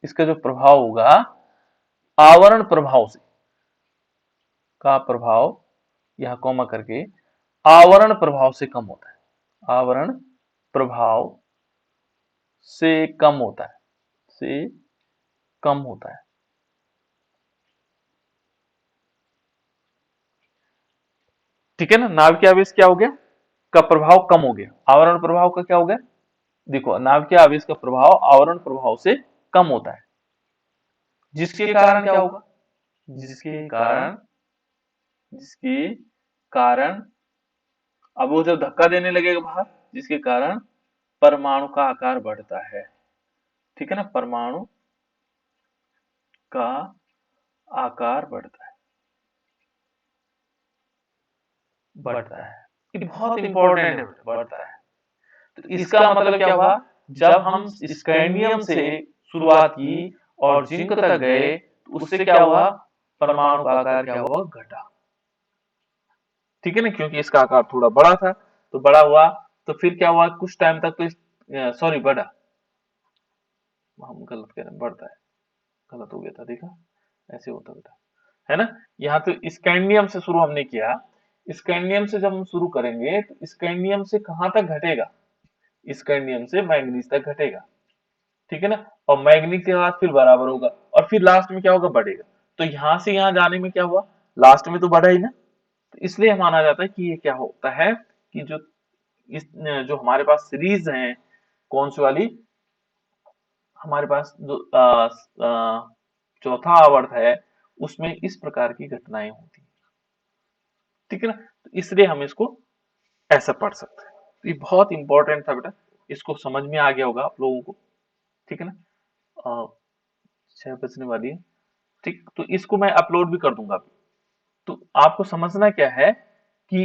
इसका जो प्रभाव होगा आवरण प्रभाव से, का प्रभाव यहां कॉमा करके आवरण प्रभाव से कम होता है। आवरण प्रभाव से कम होता है, से कम होता है। ठीक है ना? नाभिकीय आवेश क्या हो गया? का प्रभाव कम हो गया। आवरण प्रभाव का क्या हो गया? देखो, नाभिकीय आवेश का प्रभाव आवरण प्रभाव से कम होता है, जिसके कारण क्या होगा? जिसके कारण, जिसके कारण अब वो जब धक्का देने लगेगा बाहर, जिसके कारण परमाणु का आकार बढ़ता है। ठीक है ना? परमाणु का आकार बढ़ता है, बढ़ता है। ये बहुत इंपॉर्टेंट है, बढ़ता है। तो इसका मतलब क्या हुआ? जब हम स्कैंडियम से शुरुआत की और जिंक तक गए, तो उससे क्या हुआ? परमाणु का आकार क्या हुआ? घटा। ठीक है ना? क्योंकि इसका आकार थोड़ा बड़ा था, तो बड़ा हुआ, तो फिर क्या हुआ? कुछ टाइम तक तो सॉरी, बढ़ा, हम गलत कह रहे हैं, बढ़ता है, गलत हो गया था, देखा? ऐसे होता बेटा, है ना? यहाँ तो स्कैंडियम से शुरू हमने किया। स्कैंडियम से जब हम शुरू करेंगे तो स्कैंडियम से कहां तक घटेगा? स्कैंडियम से मैंगनीज तक घटेगा। ठीक है ना? और मैंगनीज के बाद फिर बराबर होगा, और फिर लास्ट में क्या होगा? बढ़ेगा। तो यहां से यहां जाने में क्या हुआ? लास्ट में तो बढ़ा ही ना। तो इसलिए माना जाता है कि ये क्या होता है कि जो इस जो हमारे पास सीरीज है, कौन सी वाली? हमारे पास जो चौथा आवर्त है, उसमें इस प्रकार की घटनाएं होती हैं। ठीक है ना? तो इसलिए हम इसको ऐसा पढ़ सकते हैं। तो ये बहुत इंपॉर्टेंट था बेटा, इसको समझ में आ गया होगा आप लोगों को। ठीक है ना? 6 बजने वाली है। ठीक, तो इसको मैं अपलोड भी कर दूंगा। तो आपको समझना क्या है कि